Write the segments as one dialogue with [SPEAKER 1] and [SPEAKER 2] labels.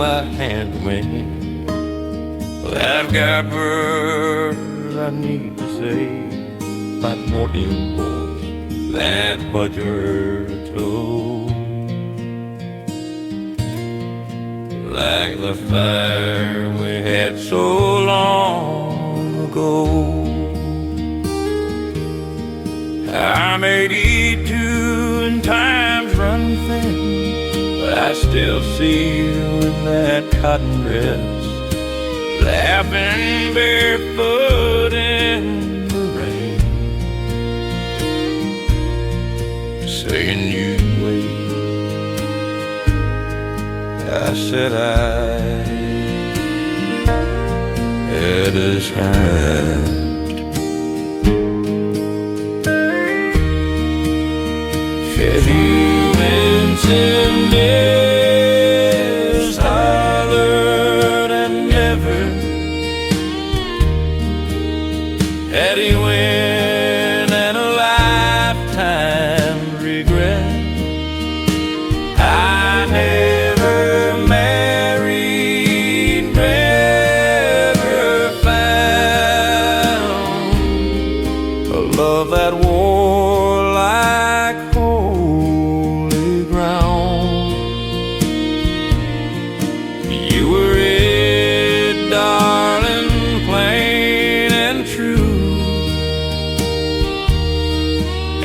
[SPEAKER 1] my hand, man. Well, I've got words I need to say, but more impulse than what you're told. Like the fire we had so long ago. I made it too and times run thin, but I still see you in that cotton dress, laughing barefoot in the rain, saying you'd wait. I said I had a time. Achievements in this hollered and never had he win and a lifetime regret. I never married, never found a love that wore like holy ground. You were it, darling, plain and true,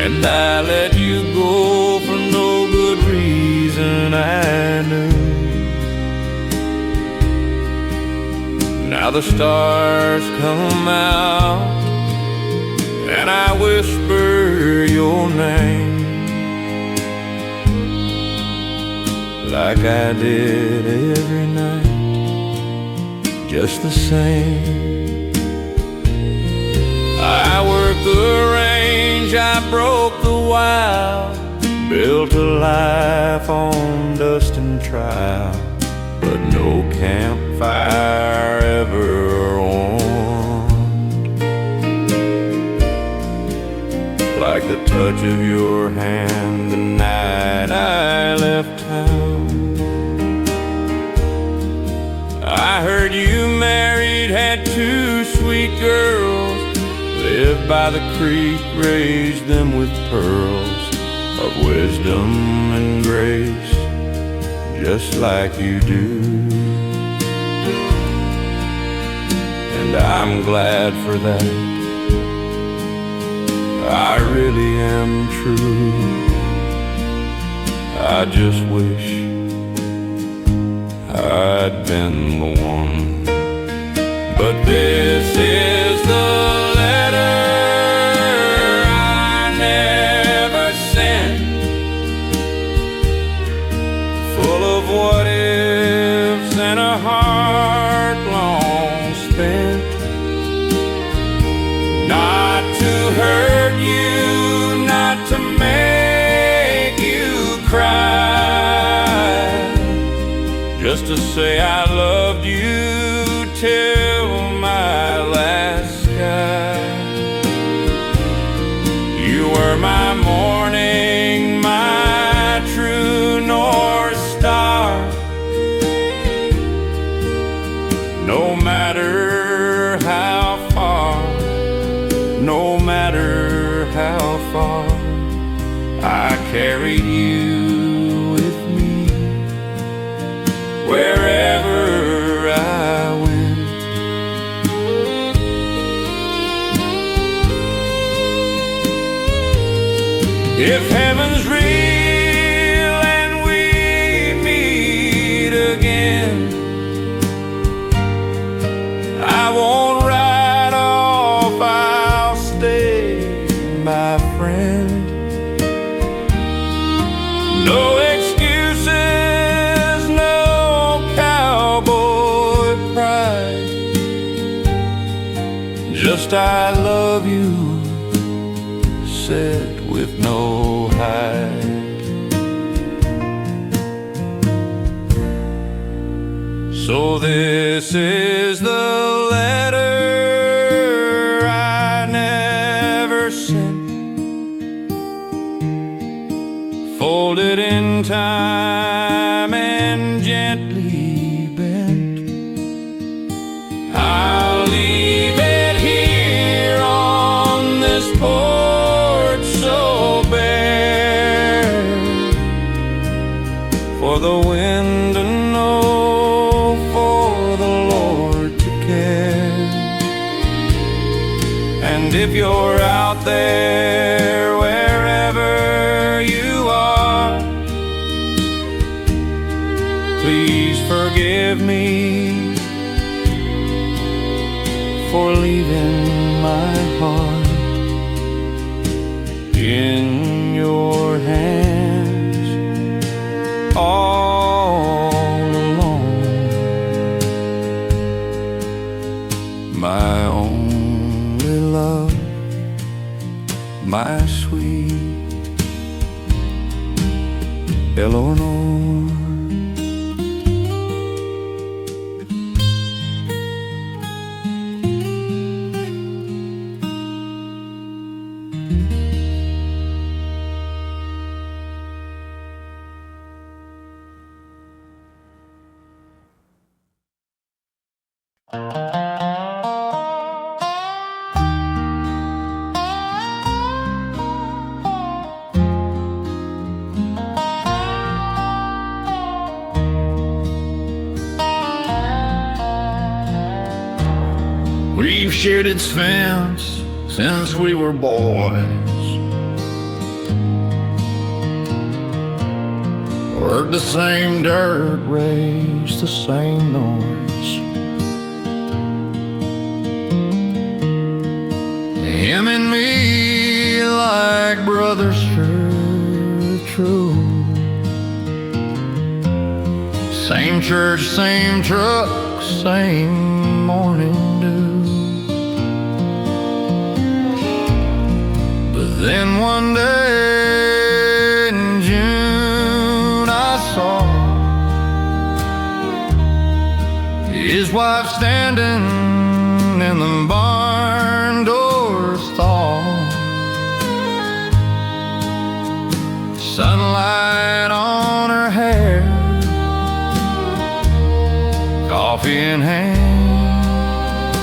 [SPEAKER 1] and I let you go for no good reason I knew. Now the stars come out and I whisper your name, like I did every night, just the same. I worked the range, I broke the wild, built a life on dust and trial, but no campfire ever warmed like the touch of your hand the night I left town. I heard you married, had two sweet girls, lived by the creek, raised them with pearls of wisdom and grace, just like you do. And I'm glad for that, I really am true. I just wish I'd been the one. But this is the letter I never sent, full of what ifs and a heart long spent. Not to hurt you, not to make you cry, just to say I loved you till my last sky. You were my morning, my true north star. No matter how far, no matter how far, I carried you with me wherever I went. If heaven's real and we meet again, I won't ride off, I'll stay, my friend. No excuses, no cowboy pride, just I love you, said with no hide. So this is the letter I never sent, folded in time and gently if you're out there, wherever you are, please forgive me for leaving my heart in your hands all alone. My only love, my sweet Eleanor.
[SPEAKER 2] We've shared its fence since we were boys, worked the same dirt, raised the same noise. Him and me, like brothers, sure true. Same church, same truck, same morning dew. Then one day in June I saw his wife standing in the barn door stall. Sunlight on her hair, coffee in hand,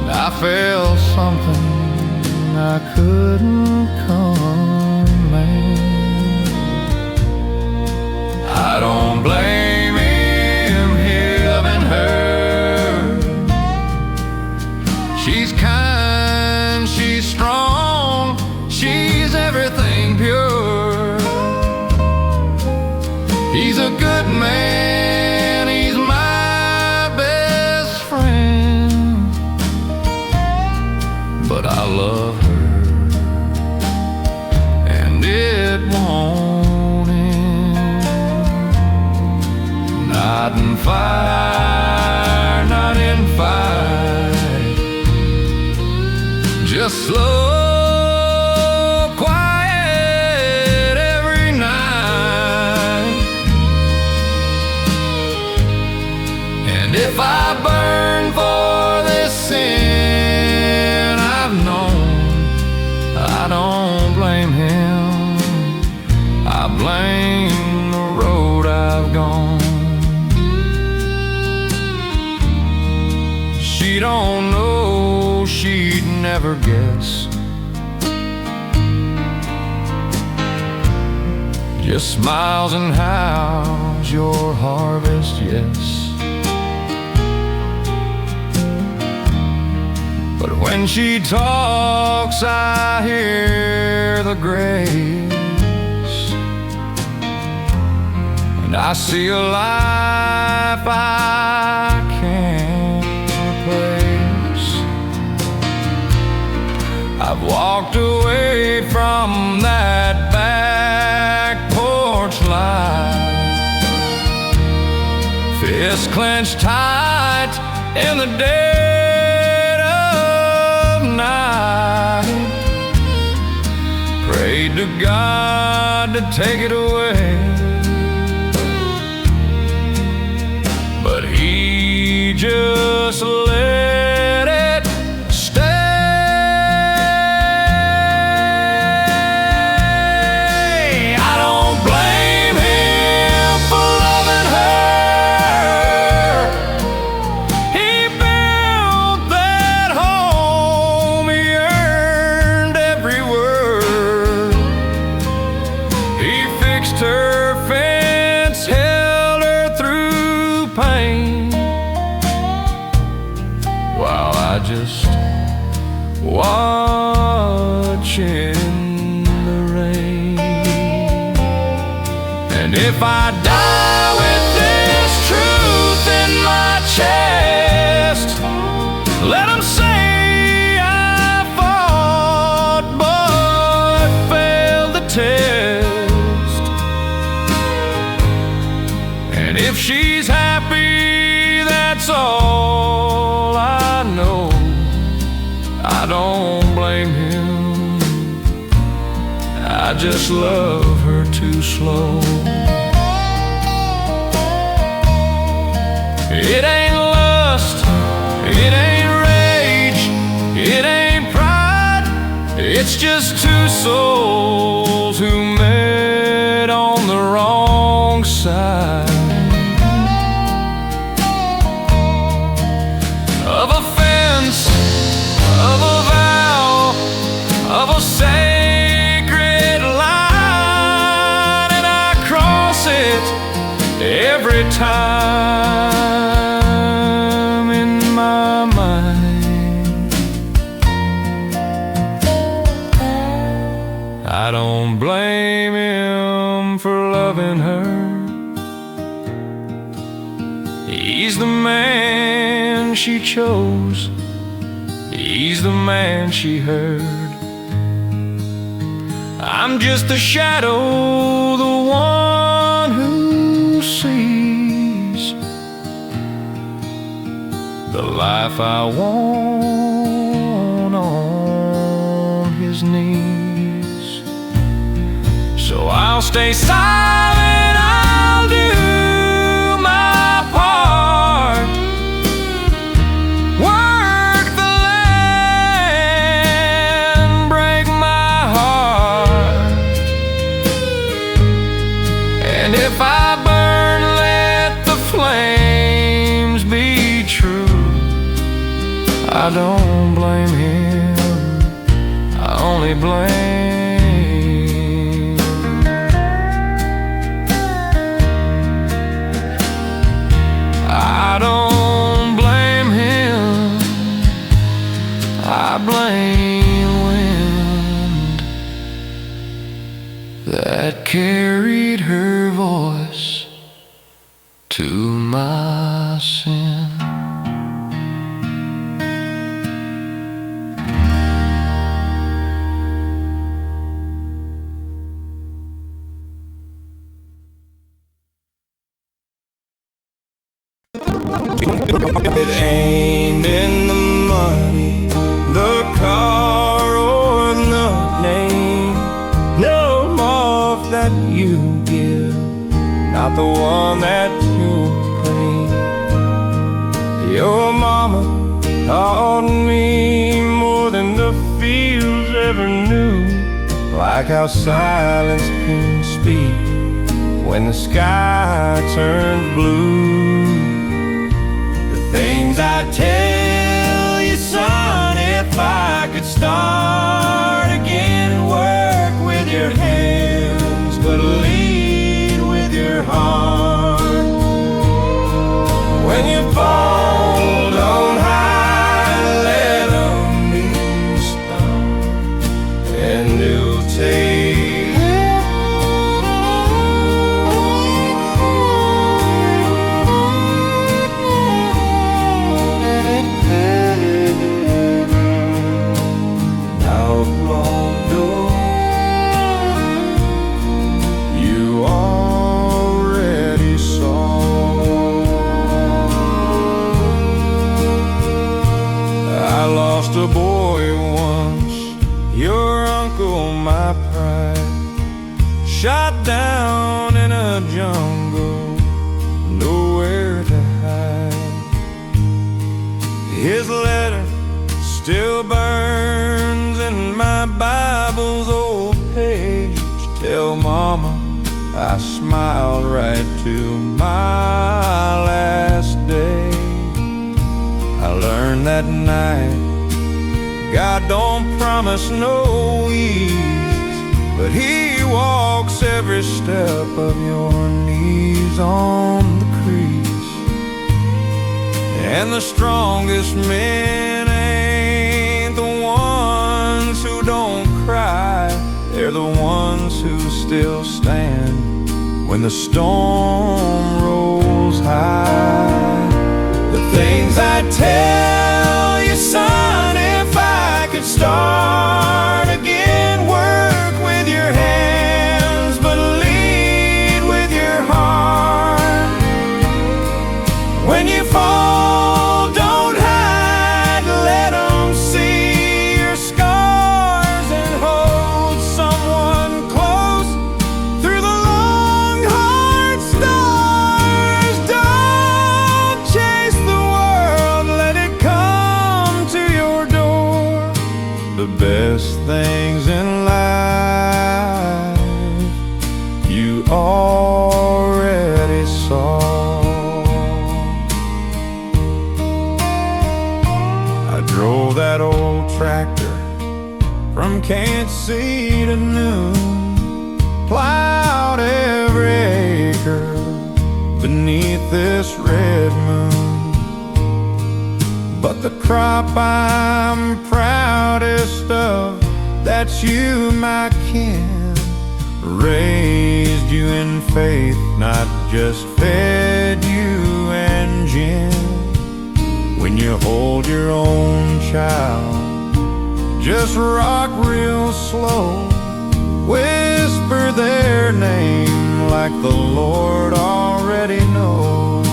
[SPEAKER 2] and I felt something I couldn't command. I don't blame him loving her. She's kind, she's strong, she's everything pure. He's a good man, he's my best friend, but I love her. It won't end. Not in fire, not in fight, just slow, quiet every night. And if I burn for this sin I've known, I don't blame him. I blame the road I've gone. She don't know, she'd never guess. Just smiles and howls your harvest, yes. But when she talks, I hear the grace, and I see a life I can't replace. I've walked away from that back porch light, fists clenched tight in the dead of night. Prayed to God to take it away, but he just let it stay. I don't blame him for loving her. He built that home, he earned every word. He fixed her fence, held her through pain, while I just watching the rain. And if I die with this truth in my chest, let 'em say I fought but failed the test. And if she's happy, that's all I know. I don't blame him, I just love her too slow. It ain't lust, it ain't rage, it ain't pride. It's just two souls who met on the wrong side of a fence, of a vow, of a sacred line. And I cross it every time in my mind. I don't blame him for loving her. He's the man she chose, he's the man she heard. I'm just a shadow, the one who sees the life I want on his knees. So I'll stay silent, I'll do my part, work the land, break my heart. And if I burn, let the flames be true. I don't blame him, I only blame. I don't blame him, I blame wind that carried her voice to my sin.
[SPEAKER 1] It ain't in the money, the car, or the name. No love that you give, not the one that you claim. Your mama taught me more than the fields ever knew, like how silence can speak when the sky turns blue. Things I tell you, son, if I could start again and work with your hands, but lead with your heart. When you fall, don't hide, let 'em be stopped, and you'll take a boy once, your uncle, my pride, shot down in a jungle, nowhere to hide. His letter still burns in my Bible's old page. Tell mama I smiled right to my last day. I learned that night God don't promise no ease, but He walks every step of your knees on the crease. And the strongest men ain't the ones
[SPEAKER 2] stand when the storm rolls high.
[SPEAKER 1] The things I'd tell you, son, if I could start again. Work with your hands, but lead with your heart. When you fall, don't hide, let them see your scars, and hold someone close through the long, hard stars. Don't chase the world, let it come to your door.
[SPEAKER 2] The best things in life you already saw. I drove that old tractor from Kansas City to noon, plowed every acre beneath this red moon. But the crop I'm proudest of, that's you, my kin. Raised you in faith, not just fed you and gin. When you hold your own child, just rock real slow, whisper their name like the Lord already knows.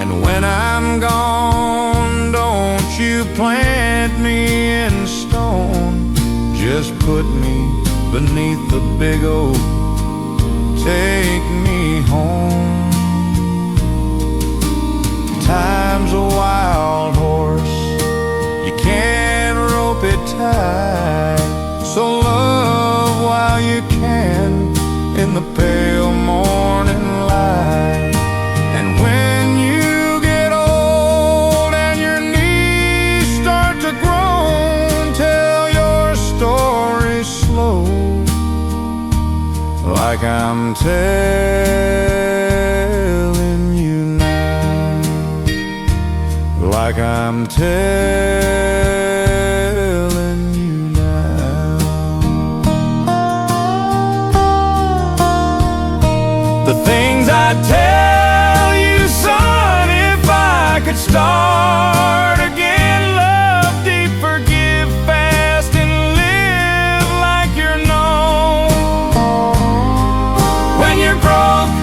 [SPEAKER 2] And when I'm gone, don't you plant me in stone, just put me beneath the big oak, take me home. Time's a wild horse, you can't rope it tight, so love while you can in the pale morning light. And when you get old and your knees start to groan, tell your story slow, like I'm telling you now, like I'm telling you now.
[SPEAKER 1] The things I'd tell you, son, if I could start again. Love deep, forgive fast, and live like you're known. When you're broke,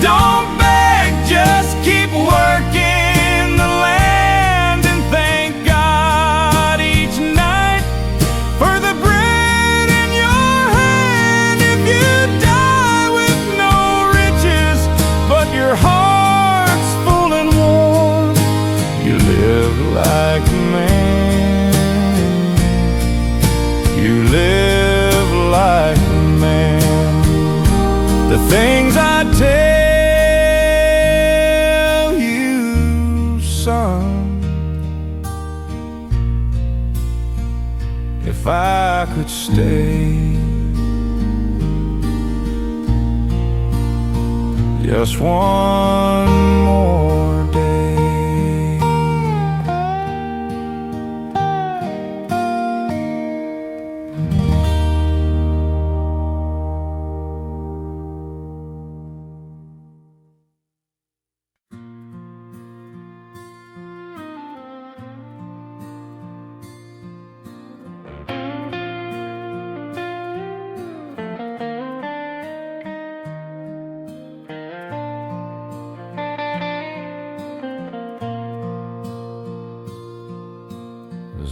[SPEAKER 1] don't beg, just keep working the land, and thank God each night for the bread in your hand. If you die with no riches, but your heart's full and warm,
[SPEAKER 2] You live like a man, you live like a man.
[SPEAKER 1] the things I tell you, son,
[SPEAKER 2] If I could stay just one more day.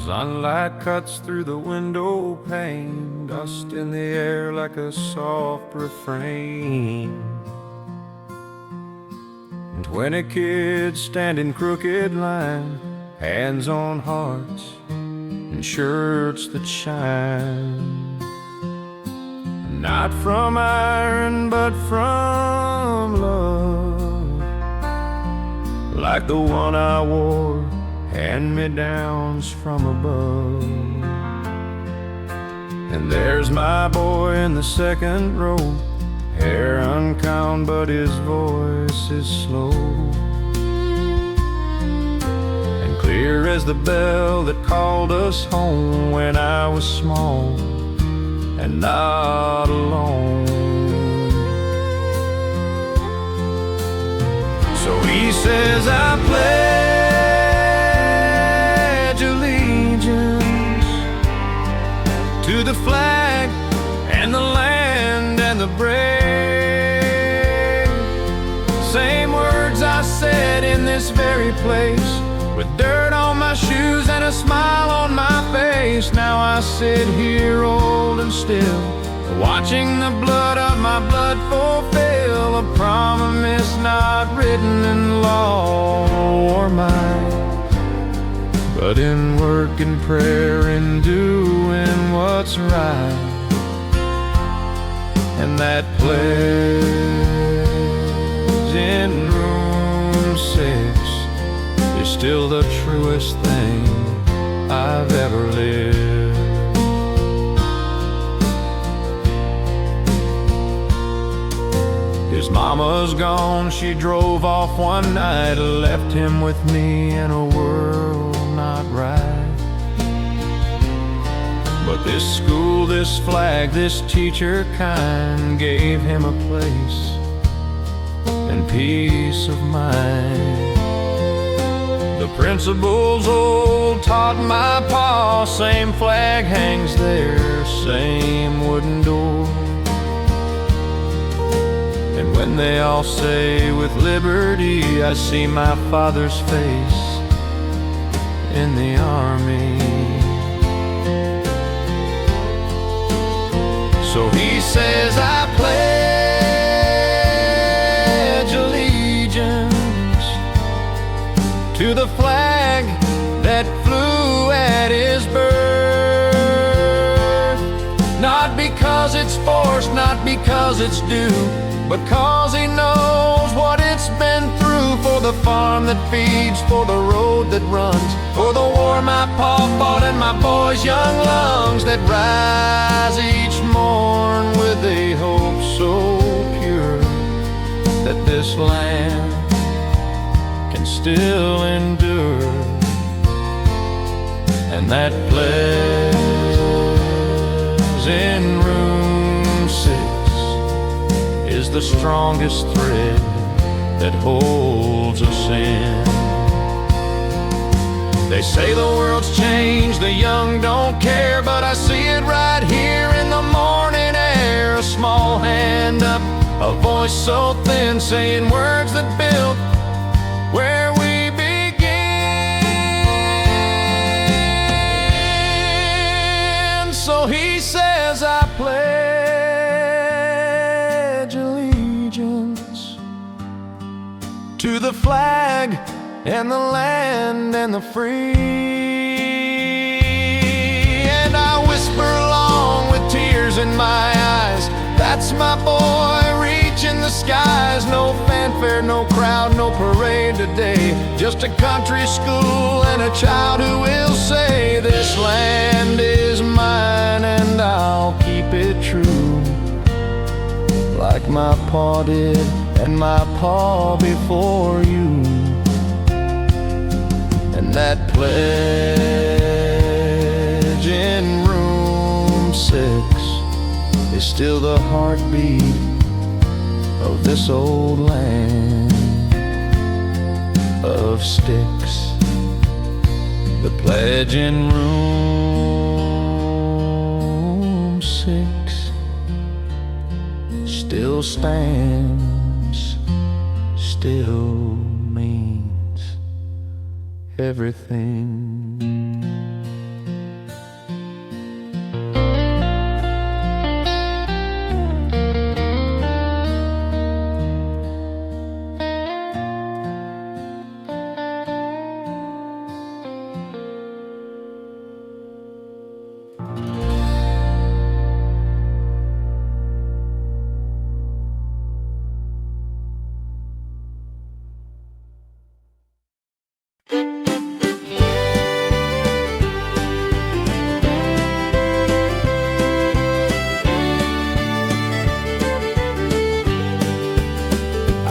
[SPEAKER 2] Sunlight cuts through the window pane, dust in the air like a soft refrain. And 20 kids stand in crooked line, hands on hearts and shirts that shine. Not from iron, but from love, like the one I wore, hand-me-downs from above. And there's my boy in the second row, hair uncombed but his voice is slow, and clear as the bell that called us home when I was small, and not alone. So he says, I pledge allegiance to the flag and the land and the brave. Same words I said in this very place, with dirt on my shoes and a smile on my face. Now I sit here old and still, watching the blood of my blood fulfill a promise not written in law or mine, but in work and prayer and doing what's right. And that pledge in room 6 is still the truest thing I've ever lived. His mama's gone, she drove off one night, left him with me in a world not right. But this school, this flag, this teacher kind gave him a place and peace of mind. The principal's old taught my pa, same flag hangs there, same wooden door. And when they all say with liberty, I see my father's face in the army. So he says, I pledge allegiance to the flag that flew at his birth. Not because it's forced, not because it's due, but cause he knows what it's been through. For the farm that feeds, for the road that runs, for the war my pa fought and my boy's young lungs that rise each morn with a hope so pure that this land can still endure. And that pledge in room 6 is the strongest thread that holds us in. They say the world's changed, the young don't care, but I see it right here in the morning air. A small hand up, a voice so thin, saying words that built where we begin. So he says, I pledge allegiance to the flag and the land and the free. And I whisper along with tears in my eyes, that's my boy reaching the skies. No fanfare, no crowd, no parade today, just a country school and a child who will say, this land is mine and I'll keep it true, like my pa did and my pa before you. And that pledge in room 6 is still the heartbeat of this old land of sticks. The pledge in room 6 still stands, still means everything.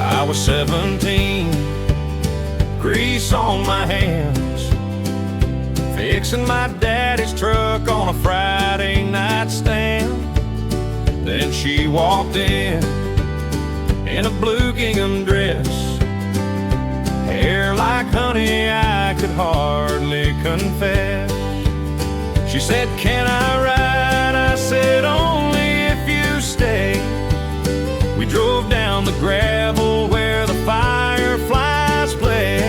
[SPEAKER 2] I was 17, grease on my hands, fixing my daddy's truck on a Friday night stand. Then she walked in a blue gingham dress, hair like honey, I could hardly confess. She said, "Can I ride?" I said, "Only if you stay." We drove down the gravel where the fireflies play,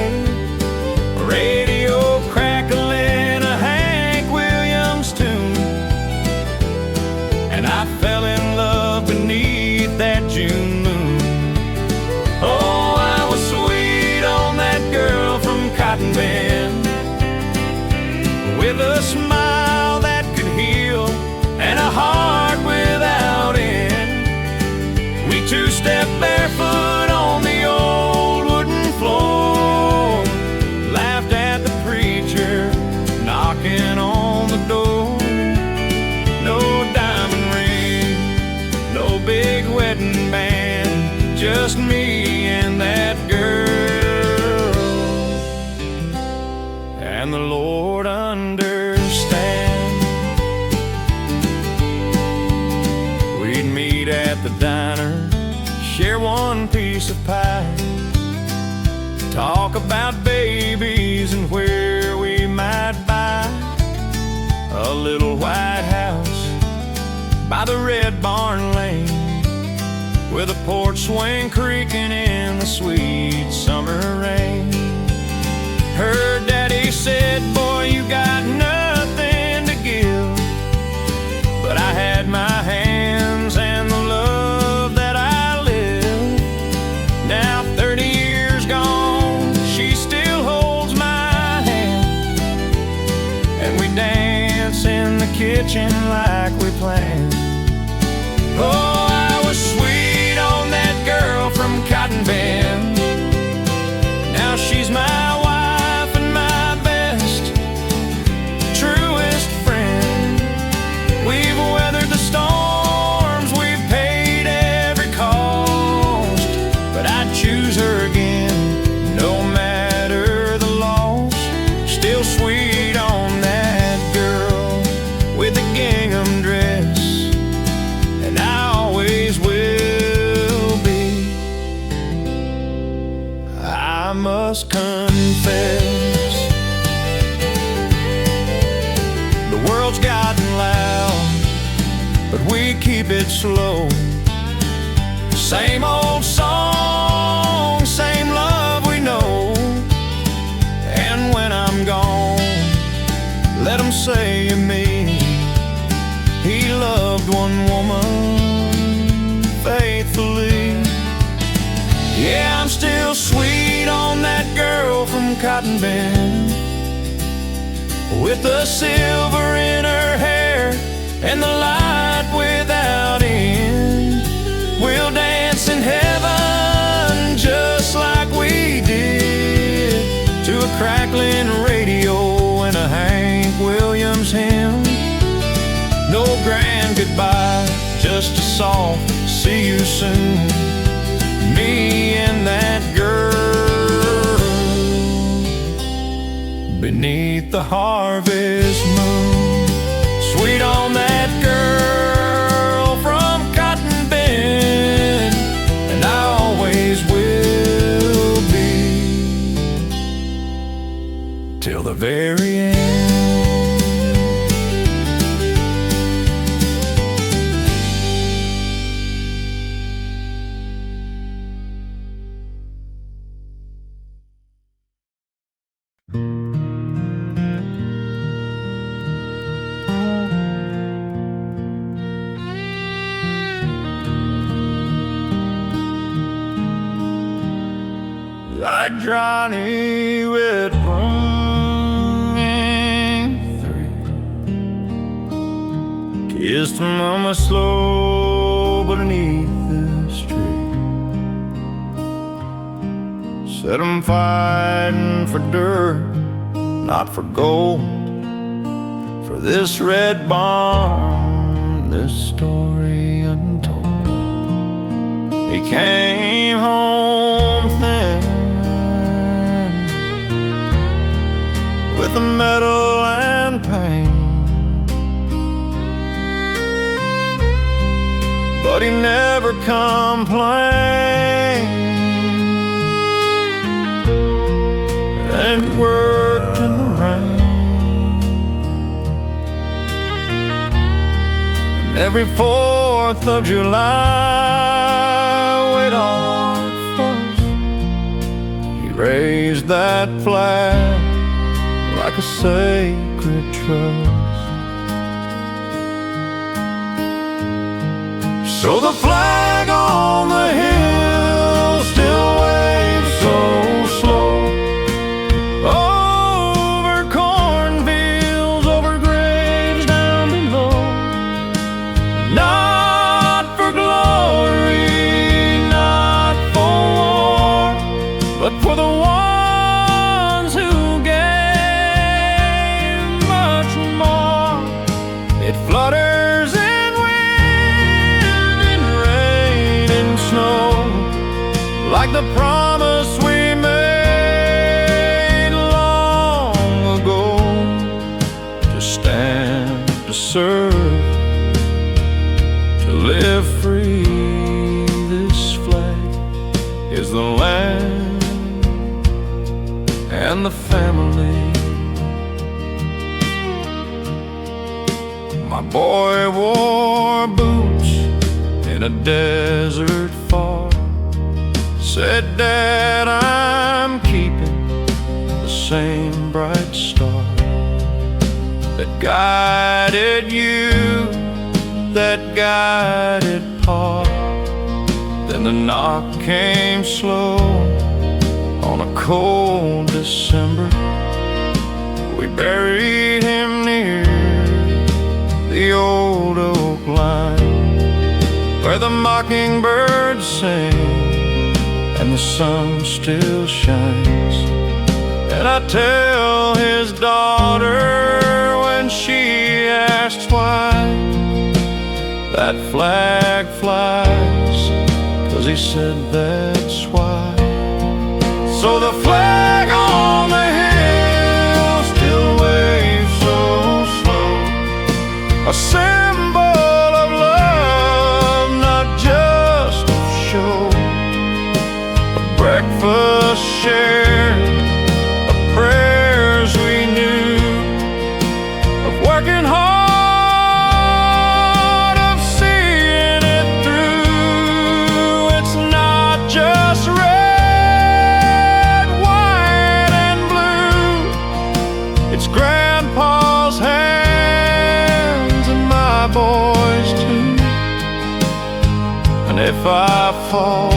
[SPEAKER 2] radio crackling a Hank Williams tune, and I fell in love beneath that June moon. Oh, I was sweet on that girl from Cotton Bend, with a smile that could heal and a heart without end. We two-stepped barefoot on the old wooden floor, laughed at the preacher knocking on the door. No diamond ring, no big wedding band, just me and that girl. And the Lord understand. We'd meet at the diner, share one piece of pie, talk about babies and where we might buy a little white house by the red barn lane, with a porch swing creaking in the sweet summer rain. Her daddy said, "Boy, you got nothing to give," but I had my hands and the love that I live. Now 30 years gone, she still holds my hand, and we dance in the kitchen like we planned. Oh, I was sweet on that girl from Cotton Bend. Now she's my wife and my best, truest friend. We've weathered the storms, we've paid every cost, but I'd choose her again, no matter the loss. Still sweet on that girl with the gingham dress, and I always will be. I must confess, the world's gotten loud, but we keep it slow. Same old song, same love we know. And when I'm gone, let 'em say of me, he loved one woman faithfully. Yeah, I'm still sweet on that girl from Cotton Bend, with the silver in her hair and the light without end. We'll dance in heaven just like we did, to a crackling radio and a Hank Williams hymn. No grand goodbye, just a soft see you soon. Me and that girl beneath the harvest moon. Sweet on that girl from Cotton Bend, and I always will be, till the very end. Like Johnny with running through, kissed mama slow beneath the street, said I'm fighting for dirt, not for gold, for this red barn, this story untold. He came home thin, with the metal and pain. but he never complained. And worked in the rain. And every 4th of July, with our force, he raised that flag like a sacred trust. So the flag on the hill still waves so slow over cornfields, over graves down below. Not for glory, not for war, but for the ones who gave much more. It flutters in wind, in rain, in snow, like the promise we made long ago, to stand, to serve, to live free. This flag is the land and the family. My boy wore boots in a desert far. Said, Dad, I'm keeping the same bright star that guided you, that guided Pa. Then the knock came slow on a cold December. We buried him near the old oak line, where the mockingbirds sing and the sun still shines. And I tell his daughter when she asks why that flag flies, 'cause he said that's why. So the flag on the hill still waves so slow, a symbol of love, not just of show. A breakfast shared, of prayers we knew, of working hard, of seeing it through. It's not just red, white, and blue. It's Grandpa's hands and my boys too. And if I fall,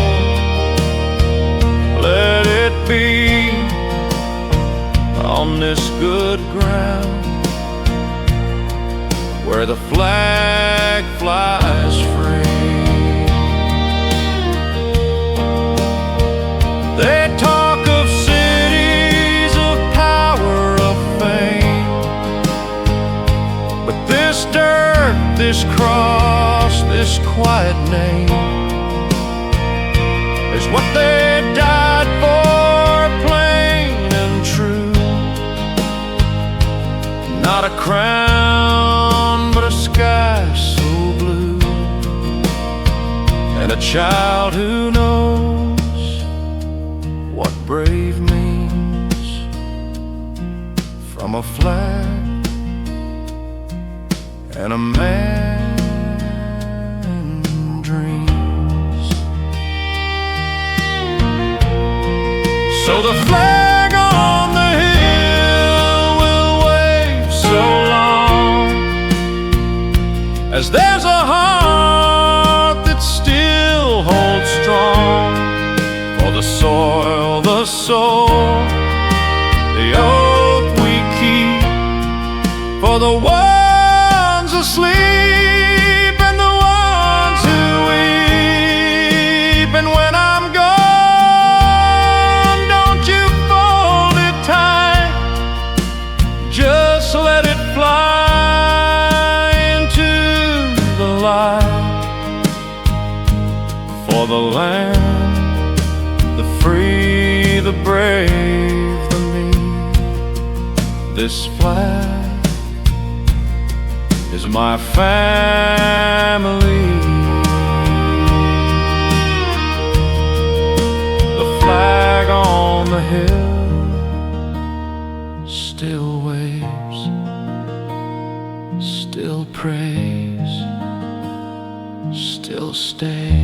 [SPEAKER 2] let it be on this good ground where the flag flies free. They talk of cities, of power, of fame, but this dirt, this cross, this quiet name is what they died for, plain and true. Not a crown, but a sky so blue, and a child who knows what brave means from a flag and a man dreams. So the flag on the hill will wave so long as there's a heart that still holds strong for the soil, the soul, the oath we keep, for the ones asleep and the ones who weep. And when I'm gone, don't you fold it tight, just let it fly into the light. For the land, the free, the brave, the meek, this flag is my family. flag on the hill still waves, still prays, still stays.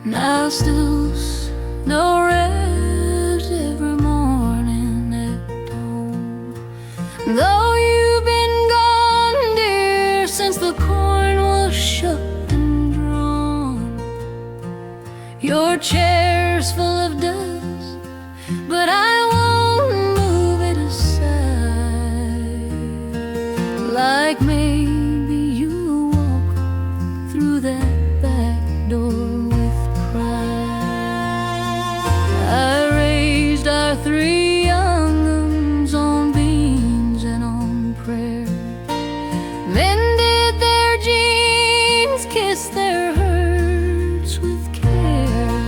[SPEAKER 3] Now still no rest every morning at home. Though you've been gone, dear, since the corn was shucked and drawn. Your chair's full of dust, but I won't move it aside. Like maybe you'll walk through that back door. Three young uns on beans and on prayer, mended their jeans, kissed their hurts with care.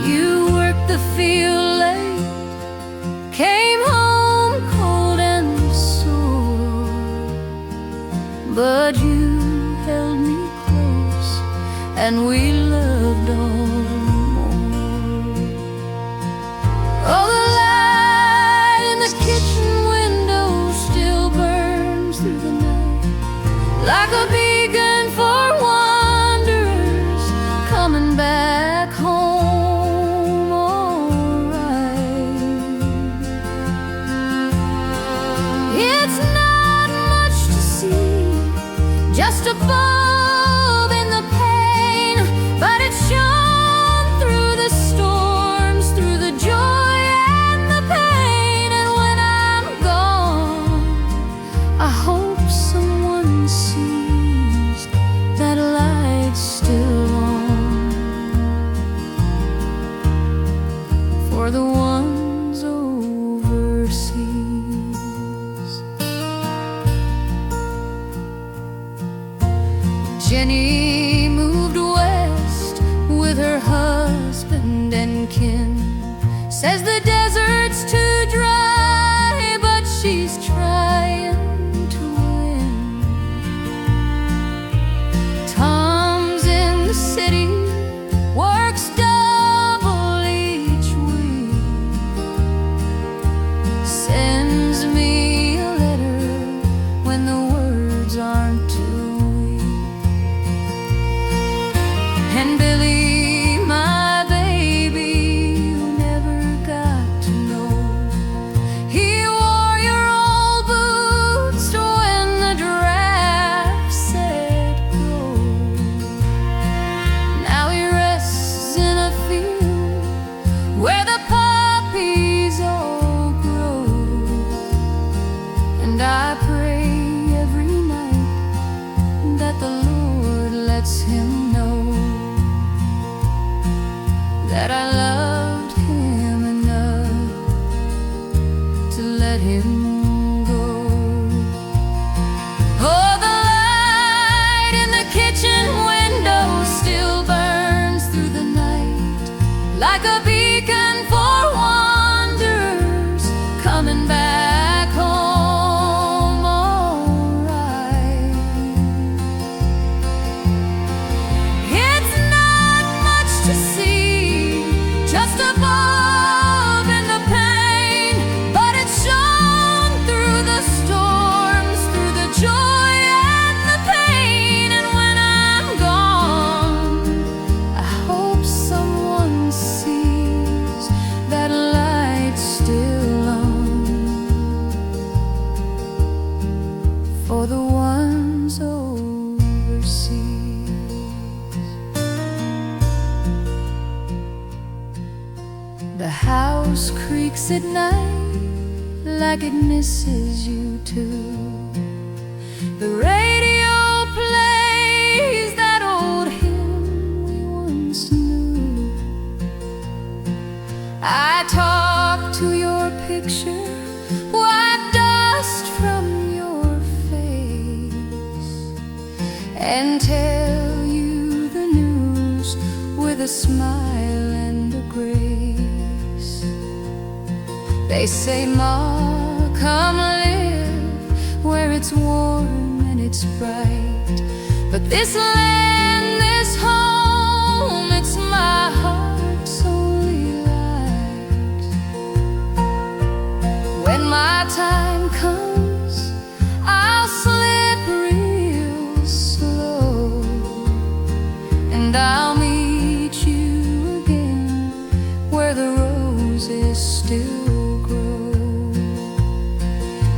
[SPEAKER 3] You worked the field late, came home cold and sore, but you held me close and we loved all. Oh, the light in the kitchen window still burns through the night, like a beacon for wanderers coming back home alright. It's not much to see, just a bulb in the pane, but it shone through the storms, through the joy. I hope someone sees that light's still on for the ones overseas. Jenny moved west with her husband and kin. Says the desert's too dry, but she's trying. City works double each week, sends me a letter when the words aren't too weak. And Billy, my baby, who never got house creaks at night like it misses you too. The radio plays that old hymn we once knew. I talk to your picture, wipe dust from your face, and tell you the news with a smile and a grace. They say, Ma, come live where it's warm and it's bright, but this land, this home, it's my heart's only light. When my time comes, I'll slip real slow, and I'll meet you again where the roses still grow.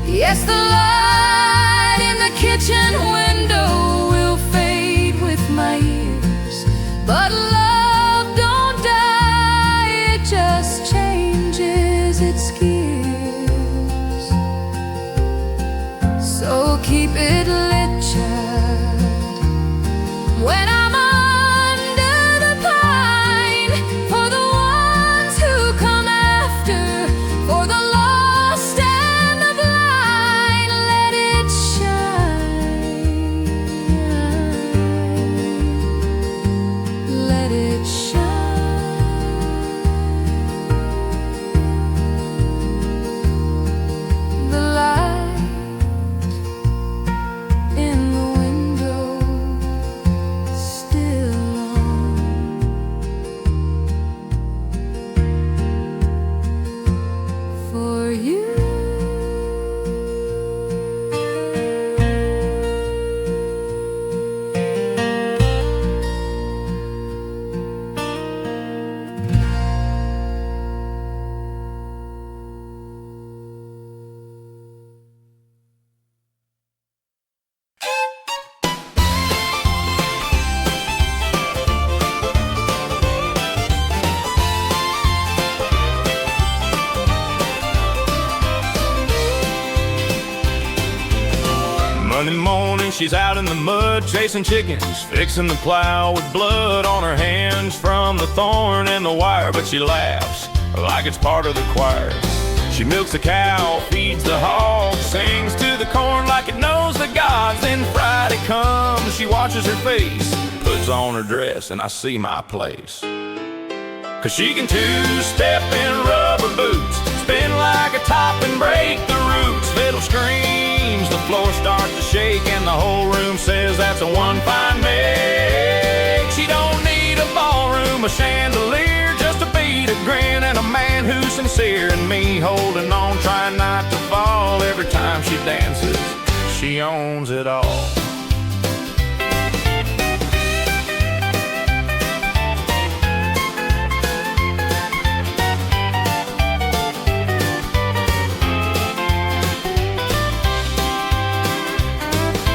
[SPEAKER 3] Yes, the light in the kitchen window will fade with my years, but love don't die, it just changes its gears. So keep it lit, child, when I'm under the pine, for the ones who come after, for the lost and the blind. Let it shine, let it shine. The light in the window still on, for you.
[SPEAKER 1] Monday morning, she's out in the mud, chasing chickens, fixing the plow with blood on her hands from the thorn and the wire. But she laughs like it's part of the choir. She milks the cow, feeds the hog, sings to the corn like it knows the gods. Then Friday comes, she washes her face, puts on her dress, and I see my place. 'Cause she can two-step in rubber boots, spin like a top and break the roots. Fiddle screams, the floor starts to shake, and the whole room says that's a one fine make. She don't need a ballroom, a chandelier, just a beat, a grin, and a man who's sincere. And me holding on, trying not to fall. Every time she dances, she owns it all.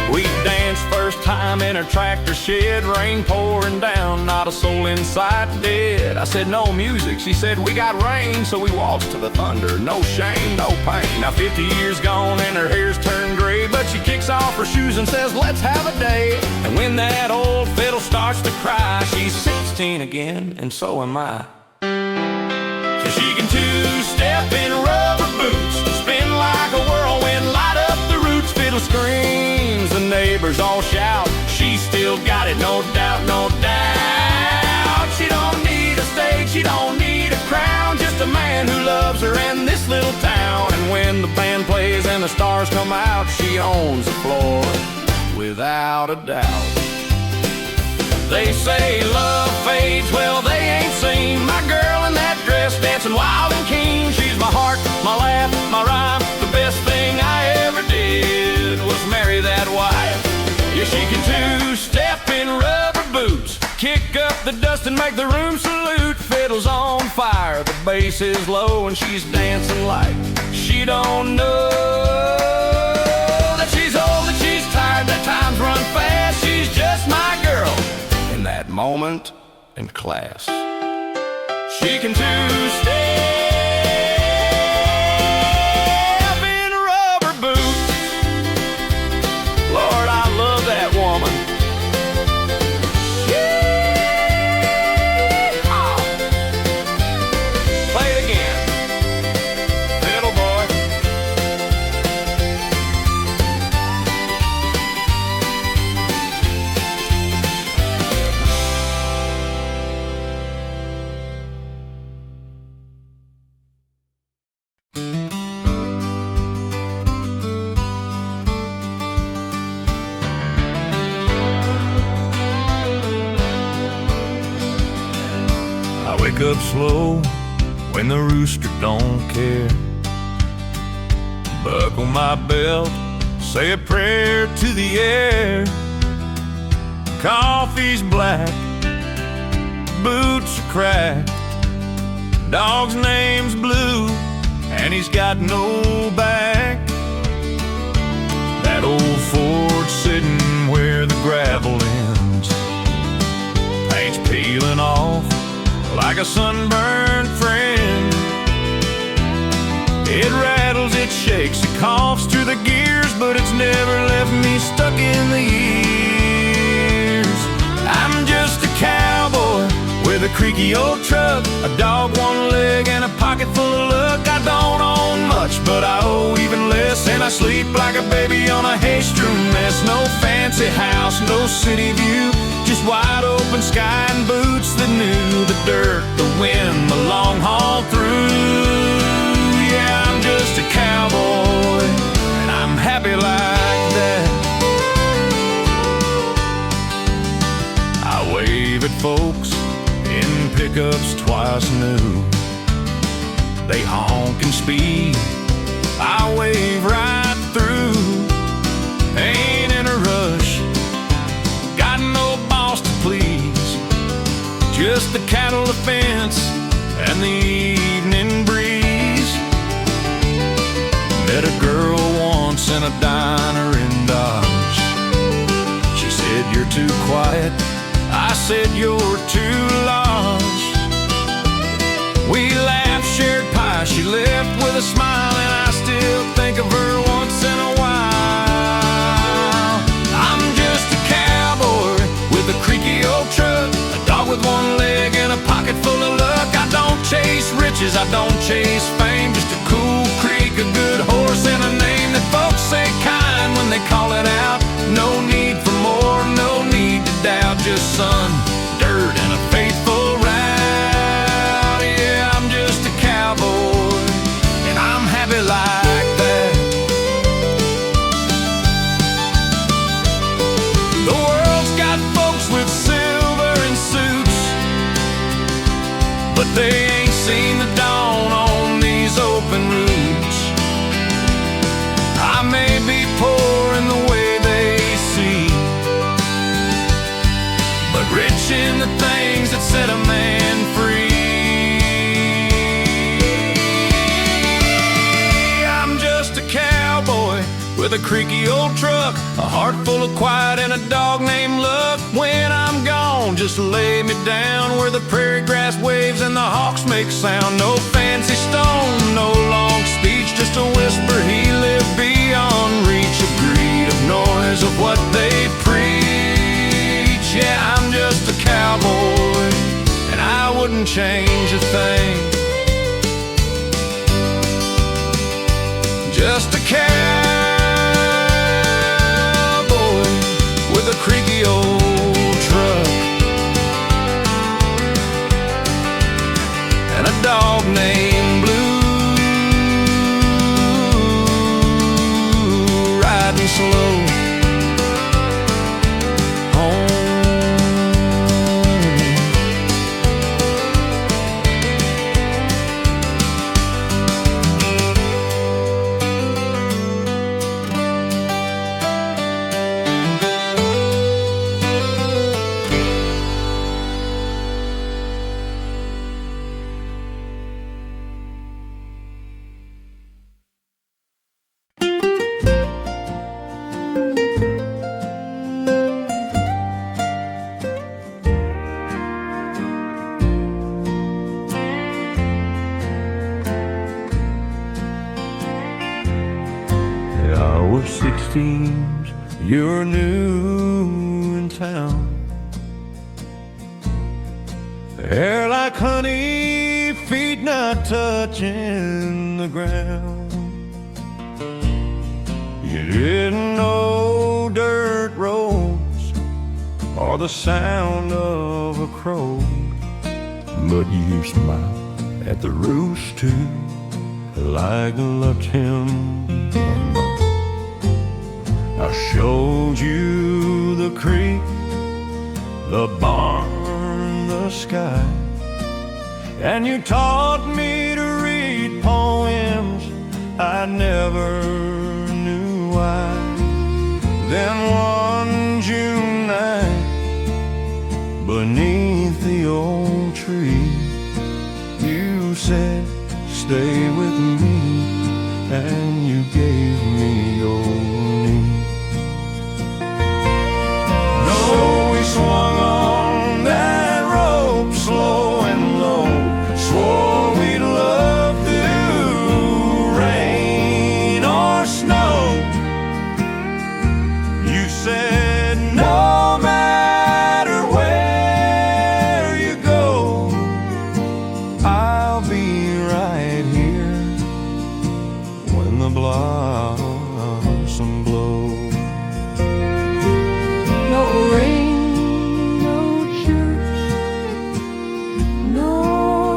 [SPEAKER 1] We danced first time in her tractor shed, rain pouring down, not a soul in sight dead. I said, no music. She said, we got rain. So we waltzed to the thunder, no shame, no pain. Now 50 years gone and her hair's turned gray, but she kicks off her shoes and says, let's have a day. And when that old fiddle starts to cry, she's 16 again, and so am I. So she can two-step in rubber boots, spin like a whirlwind, light up the roots. Fiddle screams, the neighbors all shout, she's still got it, no doubt, no doubt. She don't need a stage, she don't need a crown, just a man who loves her and this little town. And when the band plays and the stars come out, she owns the floor without a doubt. They say love fades, well they ain't seen my girl in that dress, dancing wild and keen. She's my heart, my laugh, my rhyme, the best thing I ever did was marry that wife. Yeah, she can two-step in rubber boots, kick up the dust and make the room salute. Fiddle's on fire, the bass is low, and she's dancing like she don't know that she's old, that she's tired, that time's run fast. She's just my girl in that moment in class. She can two-step
[SPEAKER 2] wake up slow when the rooster don't care. Buckle my belt, say a prayer to the air. Coffee's black, boots are cracked, dog's name's Blue, and he's got no back. That old Ford sitting where the gravel ends, paint's peeling off like a sunburned friend. It rattles, it shakes, it coughs through the gears, but it's never left me stuck in the years. I'm just a cowboy with a creaky old truck, a dog, one leg, and a pocket full of luck. I don't own much, but I owe even less, and I sleep like a baby on a hay-strewn mess. No fancy house, no city view, just wide open sky and boots that knew the dirt, the wind, the long haul through. Yeah, I'm just a cowboy, and I'm happy like that. I wave at folks in pickups twice new. They honk and speed, I wave right through. Ain't in a rush, got no boss to please, just the cattle fence and the evening breeze. Met a girl once in a diner in Dodge. She said, "You're too quiet." I said, "You're too large." We laughed, shared pie, she left with a smile, and I still think of her once in a while. I'm just a cowboy with a creaky old truck, a dog with one leg and a pocket full of luck. I don't chase riches, I don't chase fame, just a cool creek, a good horse, and a name that folks say kind when they call it out. No need for more, no need to doubt, just sun, dirt, and a faithful route. Yeah, I'm just a cowboy, and I'm happy like that. The world's got folks with silver and suits, but they ain't seen the dawn on these open routes. I may be poor in the way they see, but rich in the things that set a man free. I'm just a cowboy with a creaky old truck, a heart full of quiet, and a dog named Luck. When I'm gone, just lay me down where the prairie grass waves and the hawks make sound. No fancy stone, no long speech, just a whisper. He lived beyond reach of greed, of noise, of what they preach. Yeah, I'm just a cowboy, and I wouldn't change a thing. Just a cowboy with a creaky old truck and a dog named Blue, riding slow home. We're 16s, you're new in town. Hair like honey, feet not touching the ground. You didn't know dirt roads or the sound of a crow, but you smiled at the rooster like loved him. I showed you the creek, the barn, the sky, And you taught me to read poems I never knew why. Then one June night, beneath the old tree, you said, stay with me, and you gave me your knee. Though we swung on that rope slow and low, swore we'd love through rain or snow, you said no matter where you go, I'll be right here when the blossom blows.
[SPEAKER 3] No ring, no church, no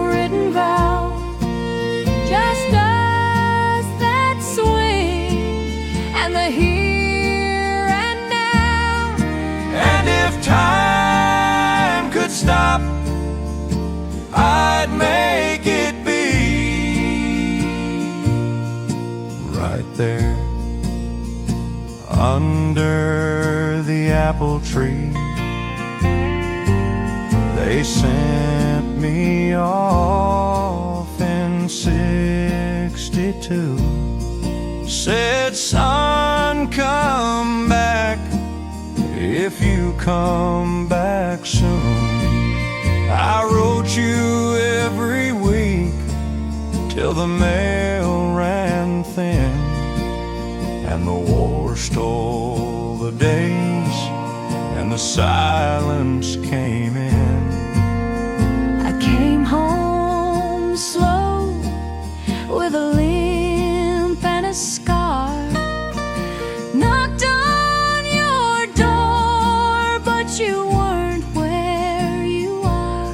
[SPEAKER 3] written vow, just us that swing and the here and now.
[SPEAKER 2] And if time could stop, I'd make it be right there under the apple tree. They sent me off in '62. Said, son, come back if you come back soon. I wrote you every week till the mail ran thin, and the war stole the days, and the silence came in.
[SPEAKER 3] I came home slow with a limp and a scar. Knocked on your door, but you weren't where you are.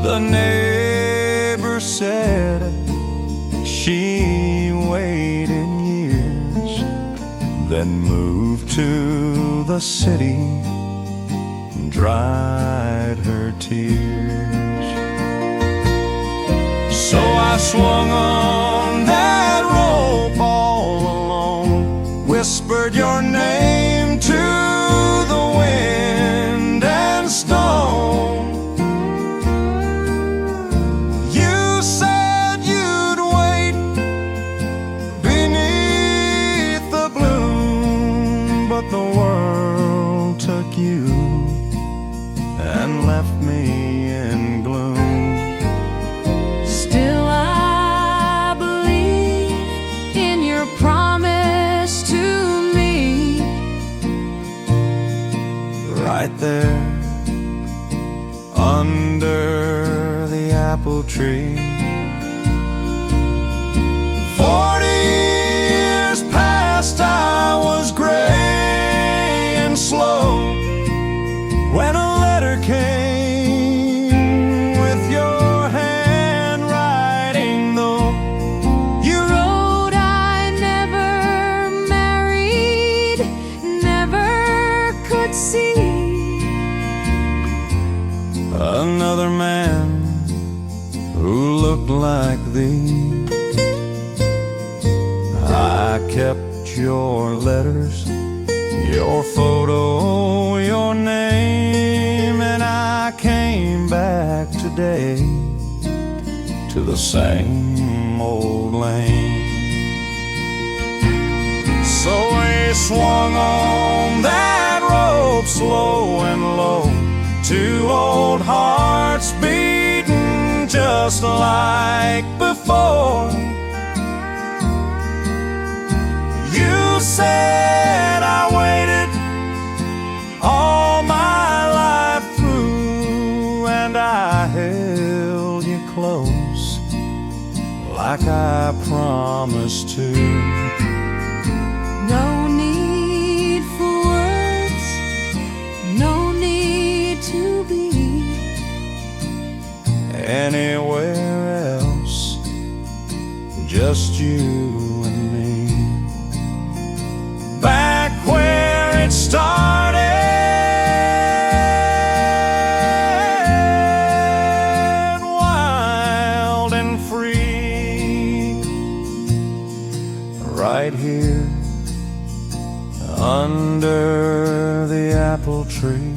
[SPEAKER 2] The neighbor said she waited years, then moved to the city and dried her tears. So I swung on that rope all alone, whispered your name to the wind and stone. You said you'd wait beneath the bloom, but the world took you and left me in gloom.
[SPEAKER 3] Still I believe in your promise to me.
[SPEAKER 2] Right there under the apple tree. 40 years past, I was gray and slow when a letter came with your handwriting, though.
[SPEAKER 3] You wrote I never married, never could see
[SPEAKER 2] Another man who looked like thee. I kept your letters, your photo, your name, and I came back today to the same old lane. So we swung on that rope slow and low, two old hearts beating just like before. You said I waited all my life through, and I held you close like I promised to.
[SPEAKER 3] No need for words, no need to be
[SPEAKER 2] anywhere else, just you and me. Back where it started, wild tree.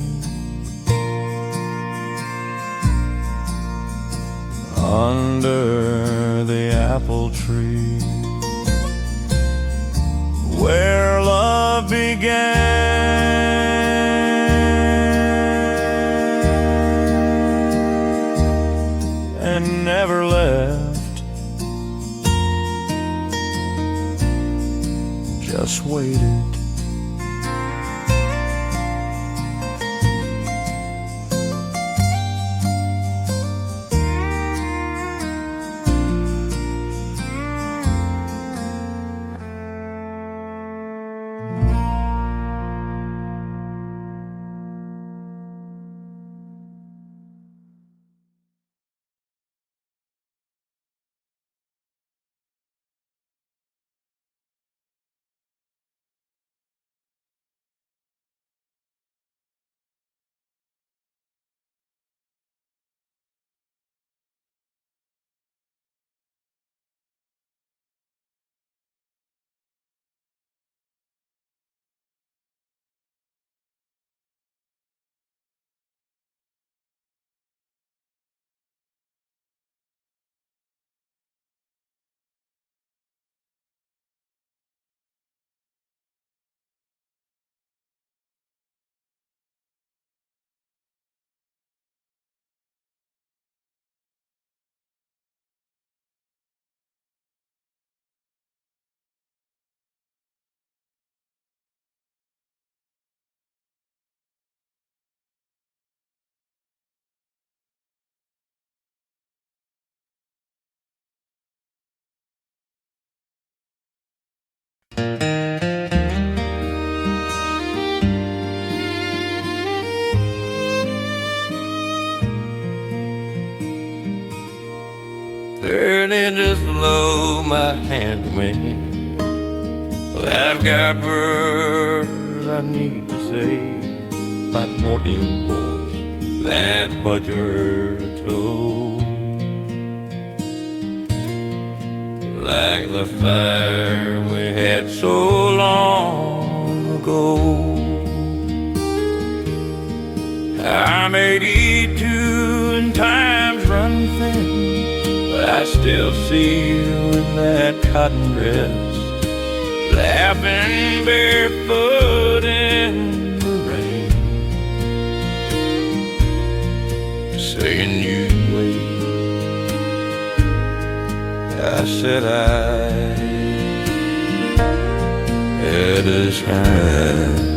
[SPEAKER 2] Under the apple tree, where love began and never left, just waited.
[SPEAKER 1] Turning just below my hand, man. Well, I've got words I need to say, like morning voice that butcher told, like the fire we had so long ago. I made it to and times run thin, but I still see you in that cotton dress, laughing barefoot in the rain, saying you'd wait. I said I had a chance.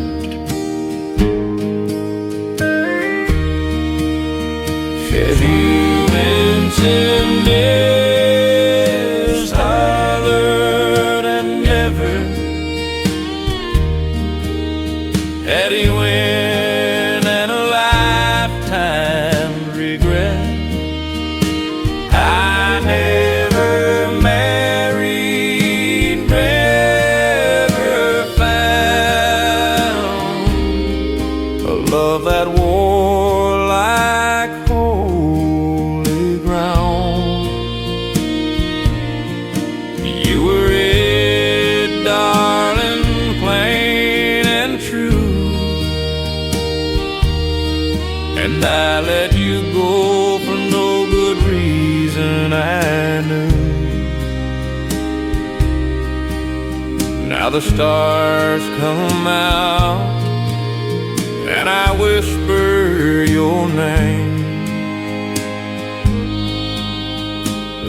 [SPEAKER 1] Said you mentioned this, hollered and never had he win and a lifetime regret. I never married, never found a love that wore like holy ground. You were it, darling, plain and true, and I let you go for no good reason I knew. Now the stars come out and I whisper your name,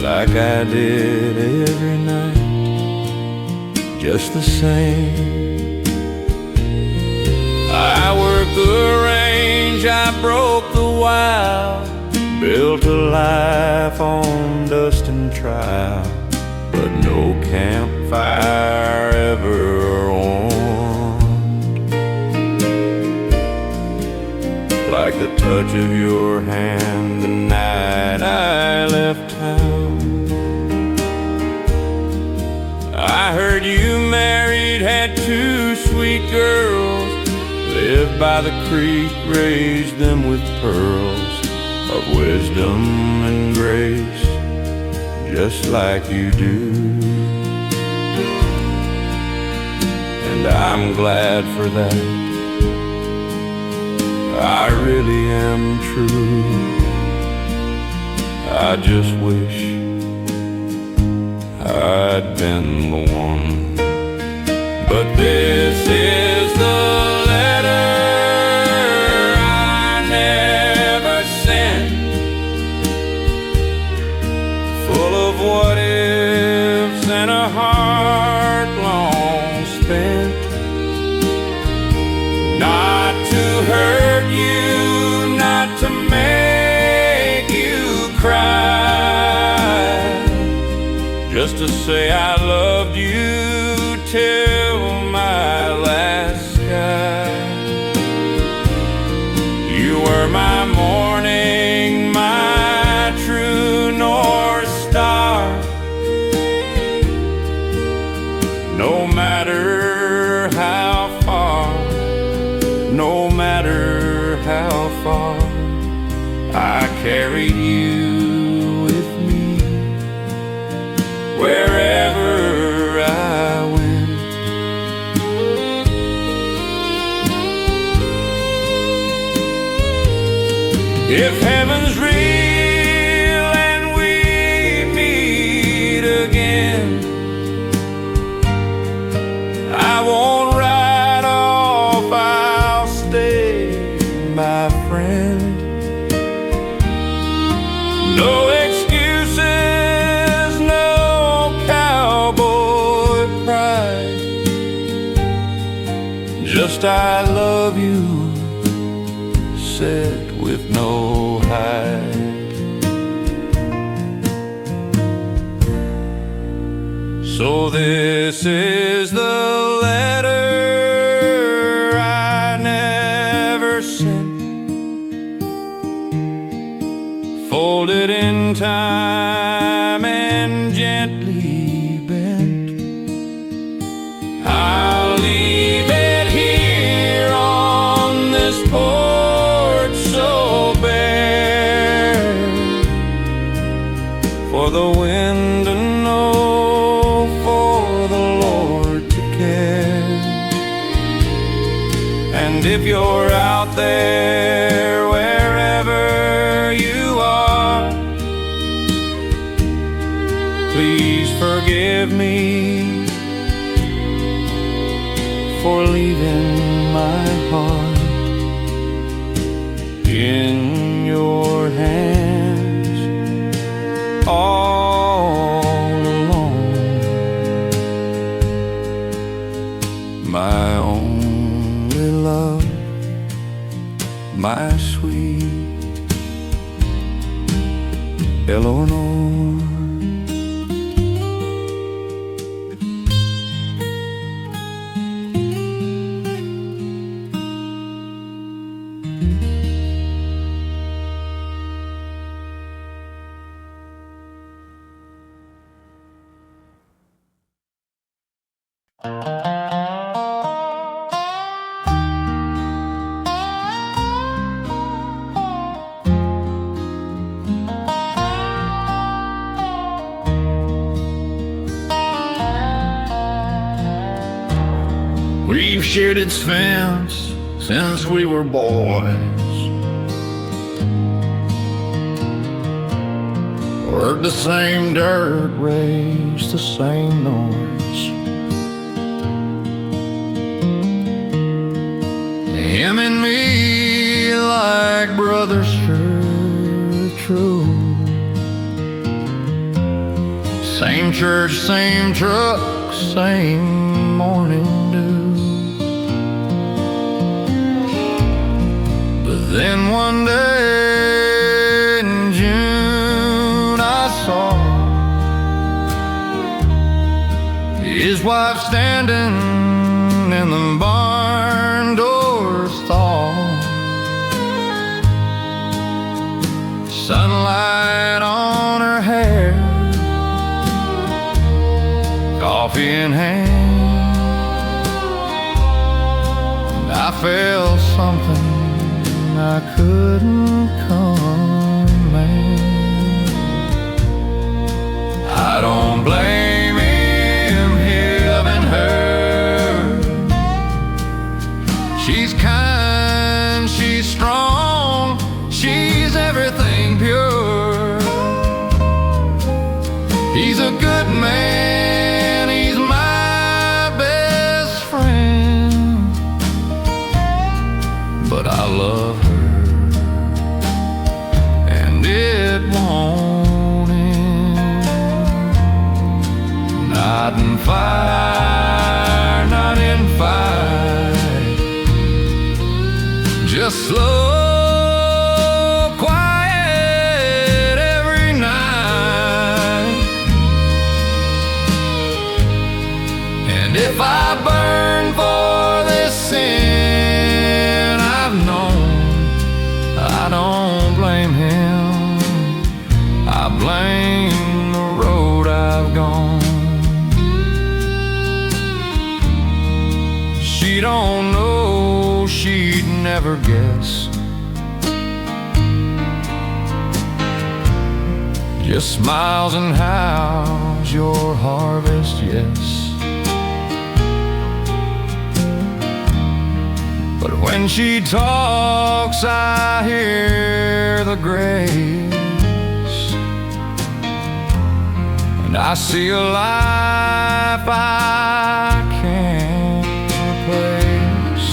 [SPEAKER 1] like I did every night, just the same. I worked the range, I broke the wild, built a life on dust and trial, but no campfire ever warmed like the touch of your hand the night I left town. I heard you married, had two sweet girls, lived by the creek, raised them with pearls of wisdom and grace, just like you do. And I'm glad for that, really am true. I just wish I'd been the one. But this is the letter I never sent, full of what ifs and a heart long spent. Not to hurt you, not to make you cry, just to say I loved you till my last sky. You were my morning, my true North Star. No matter how far, no matter how far, I carried you with me wherever I went. If heaven's real and we meet again, I won't ride off, I'll stay, my friend. No excuses, no cowboy pride, just I love you, said with no hide. So this is the letter I never sent, folded in time and gently bent. I'll leave it here on this porch so bare, for the wind to know, for the Lord to care. And if you're out there, wherever you are, please forgive me for leaving my heart in your hands all alone. My only love, my sweet Eleanor.
[SPEAKER 2] We've shared its fence since we were boys, worked the same dirt, raised the same noise. Him and me like brothers, sure true. Same church, same truck, same morning dew. But then one day in June I saw his wife standing in the barn door stall. Sunlight on her hair, coffee in hand, and I felt something I couldn't command. I don't blame him loving her. She's kind, she's strong, but I love her, and it won't end. Not in fire, not in fight, just slow, quiet every night. And if I burn for this sin I've known, I don't blame him, I blame the road I've gone. She don't know, she'd never guess, just smiles and howls your harvest, yes. But when she talks, I hear the grace, and I see a life I can't replace.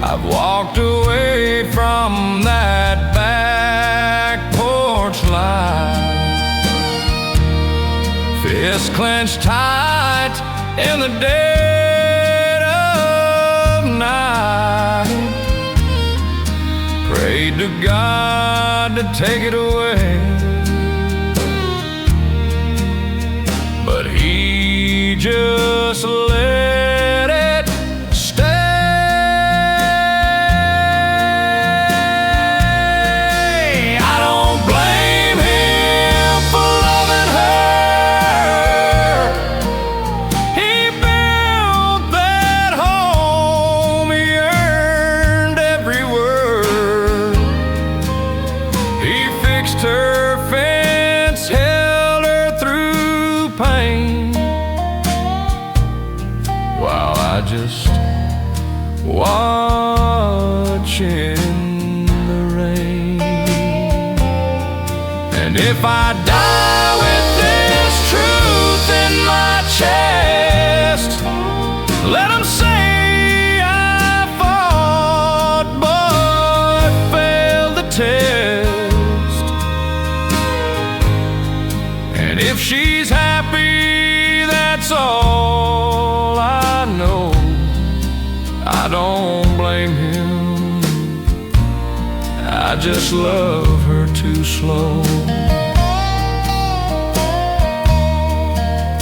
[SPEAKER 2] I've walked away from that back porch light, fists clenched tight in the dead of night. Prayed to God to take it away, but He just let it stay. I don't blame him for loving her. He built that home, he earned every word. He fixed her fence, held her through pain, while I just watch in the rain. And if I die with this truth in my chest, let 'em say I fought but failed the test. And if she's happy, that's all I know. I don't blame him, I just love her too slow.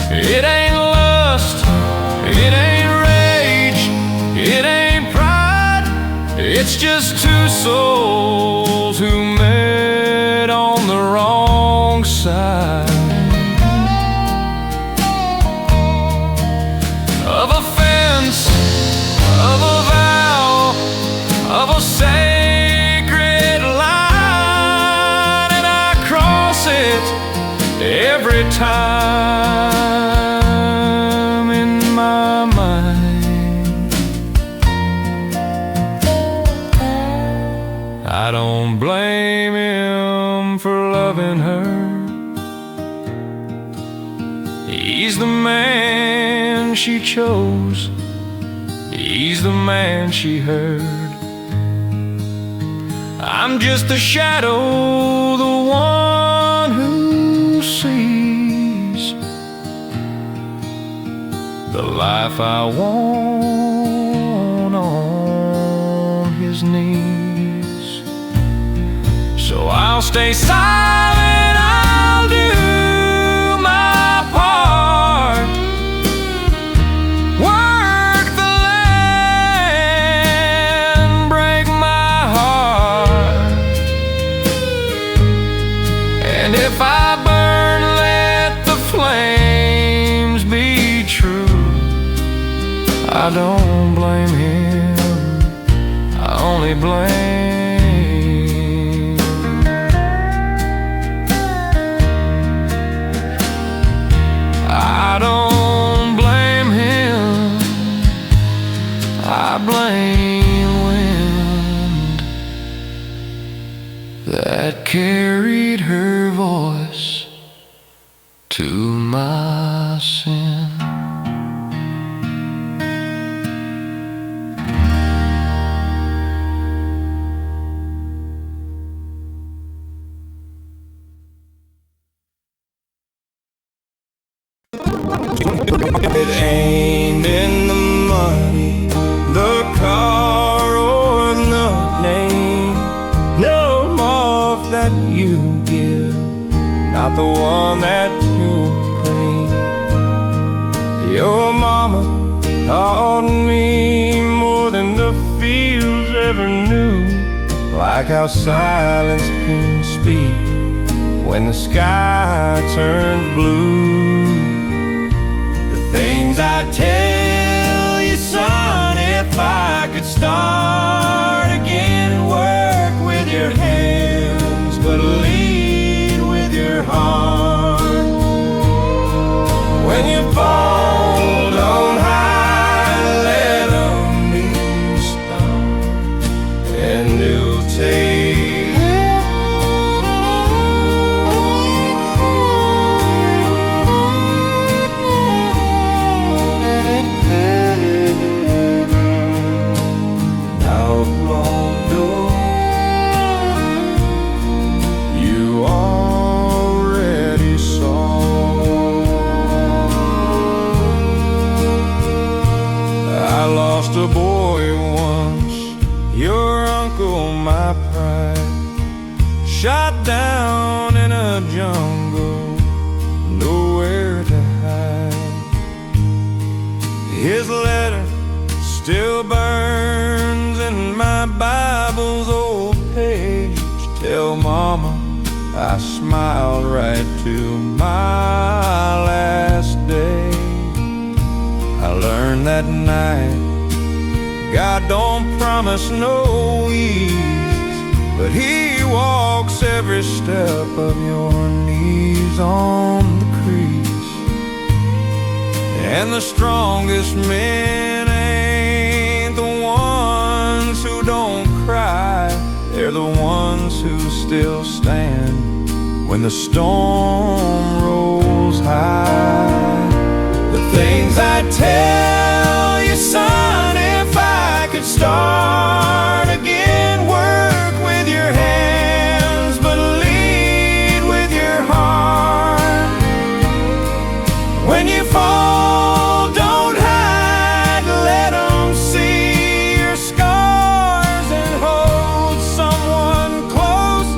[SPEAKER 2] It ain't lust, it ain't rage, it ain't pride, it's just two souls who met on the wrong side of a fence, of a vow, of a sacred line, and I cross it every time in my mind. I don't blame him for loving her. He's the man she chose, he's the man she heard. I'm just the shadow, the one who sees the life I want on his knees. So I'll stay silent, I'll do my part, work the land, break my heart. And if I burn, let the flames be true. I don't blame him, I only blame. I don't blame him, I blame wind that carried her voice to my sin. you give, not the one that you'll pay. Your mama taught me more than the fields ever knew, like how silence can speak when the sky turns blue. The things I tell you, son, if I could start again and work with your hands, but lead with your heart. When you fall, don't hide, let 'em be stung, and you'll take a boy once, your uncle, my pride, shot down in a jungle, nowhere to hide. His letter still burns in my Bible's old page. Tell mama I smiled right to my last day. I learned that night God don't promise no ease, but He walks every step of your knees on the crease. And the strongest men ain't the ones who don't cry, they're the ones who still stand when the storm rolls high. The things I tell you, son, if I could start again, work with your hands, but lead with your heart. When you fall, don't hide, let 'em see your scars, and hold someone close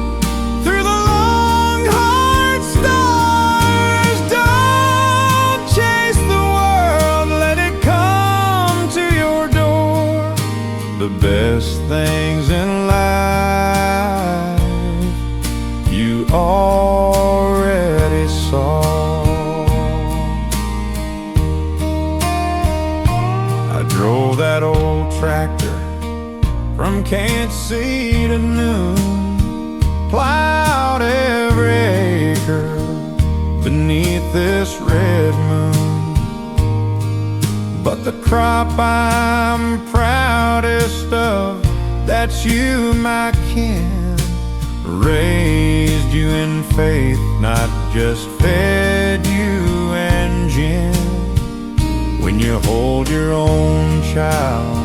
[SPEAKER 2] through the long, hard stars. Don't chase the world, let it come to your door. The best things in life you already saw. I drove that old tractor from Kansas City to noon, plowed every acre beneath this red moon. But the crop I'm proudest of, that's you, my kin. Raised you in faith, not just fed you and gin. When you hold your own child,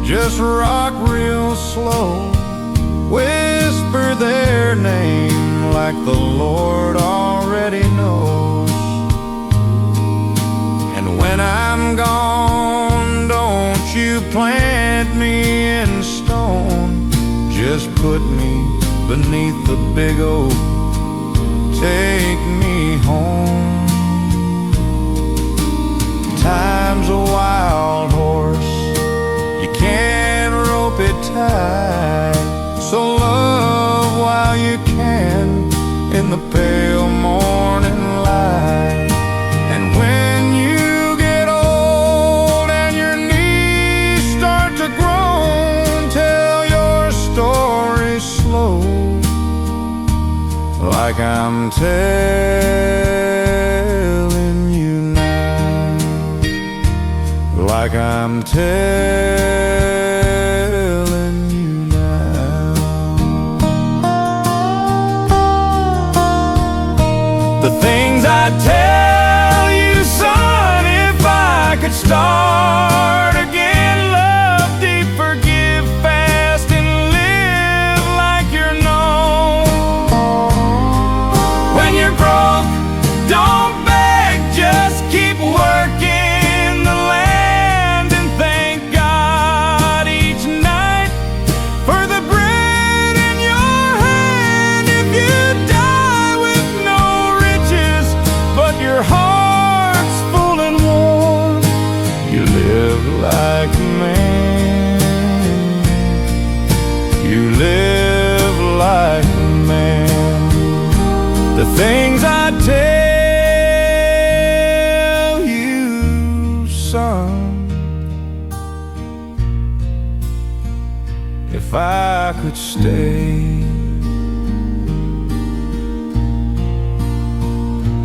[SPEAKER 2] just rock real slow, whisper their name like the Lord already knows. And when I'm gone, don't you plant me in stone, just put me beneath the big oak, take me home. Time's a wild horse, you can't rope it tight, so love while you can in the pale morning light. And when you get old and your knees start to groan, tell your story slow, like I'm telling you now, like I'm telling you now. The things I tell you, son, if I could start again, love deep, forgive fast, and live like you're known. When you're broke, don't beg, just keep working the land, and thank God each night for the bread in your hand. If things I tell you, son. If I could stay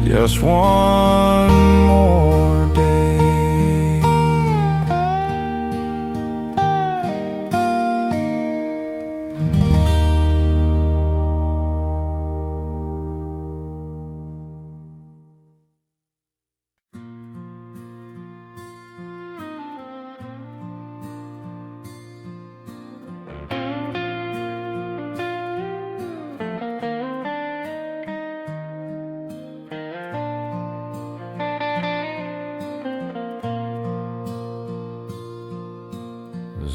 [SPEAKER 2] just one more day.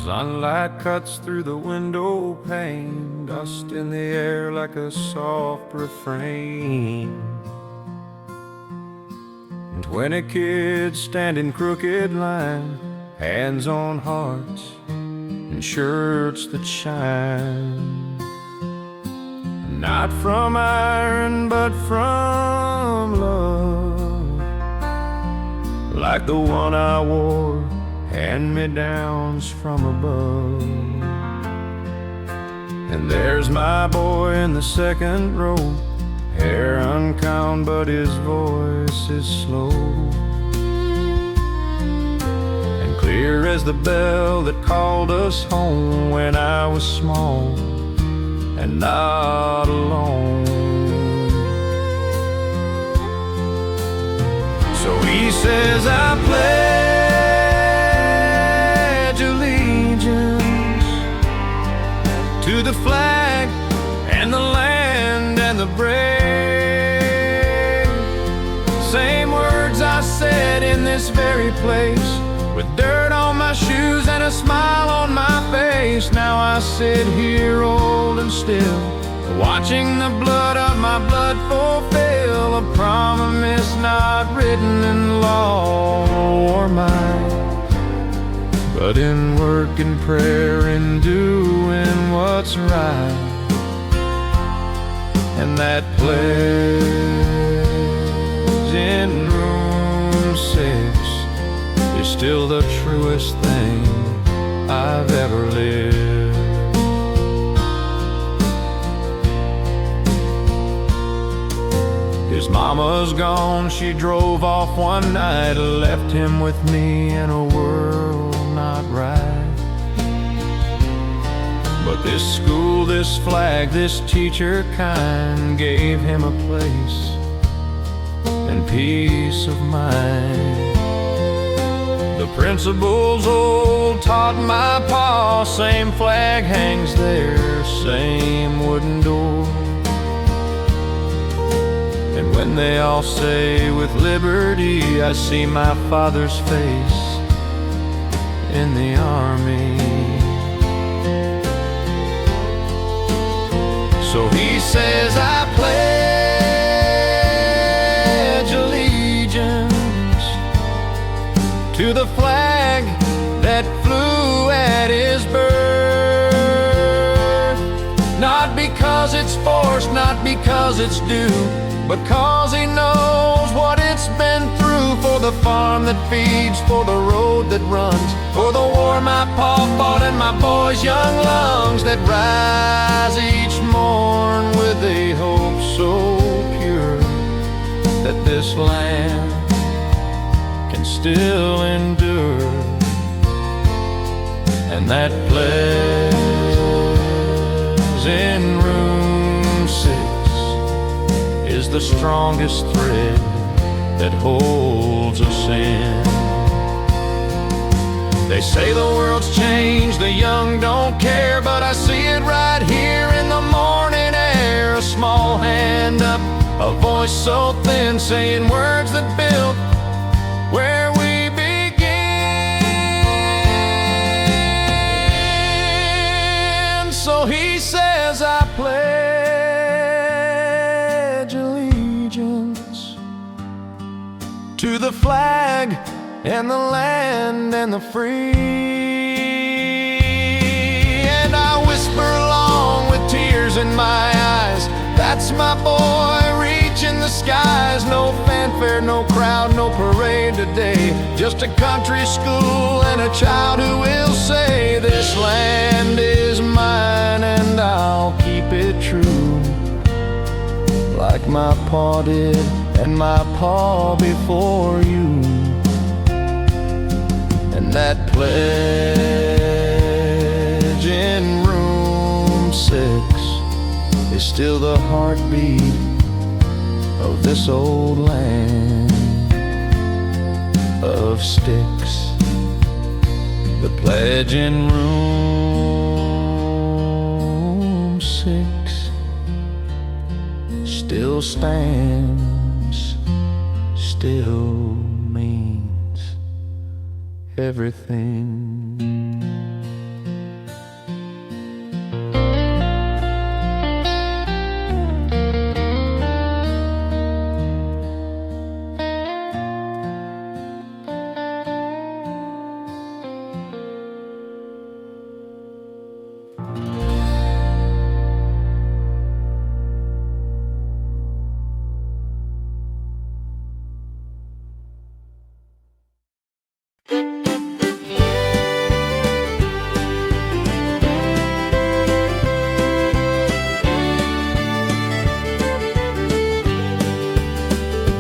[SPEAKER 2] Sunlight cuts through the window pane, dust in the air like a soft refrain. And 20 kids stand in crooked line, hands on hearts and shirts that shine. Not from iron but from love, like the one I wore, hand-me-downs from above. And there's my boy in the second row, hair uncound but his voice is slow, and clear as the bell that called us home when I was small and not alone. So he says, I pledge allegiance to the flag and the land and the brave. Same words I said in this very place, with dirt on my shoes and a smile on my face. Now I sit here old and still, watching the blood of my blood fulfill a promise not written in law or mine, but in work and prayer and doing what's right. And that pledge in room 6 is still the truest thing I've ever lived. His mama's gone, she drove off one night, left him with me in a world not right. But this school, this flag, this teacher kind gave him a place and peace of mind. The principal's old taught my pa, same flag hangs there, same wooden door. And when they all say with liberty, I see my father's face in the army. So he says, I pledge allegiance to the flag that flew at his birth. Not because it's forced, not because it's due, but cause he knows what it's been through. For the farm that feeds, for the road that runs, for the war my pa fought and my boy's young lungs that rise each morn with a hope so pure that this land can still endure. And that pledge in room 6 is the strongest thread that holds us in. They say the world's changed, the young don't care, but I see it right here in the morning air. A small hand up, a voice so thin, saying words that build where we begin. So he says, I pledge allegiance to the flag and the land and the free. And I whisper along with tears in my eyes, that's my boy reaching no parade today, just a country school and a child who will say, this land is mine and I'll keep it true, like my pa did and my pa before you. And that pledge in room 6 is still the heartbeat of this old land of sticks. The pledge in room 6 still stands, still means everything.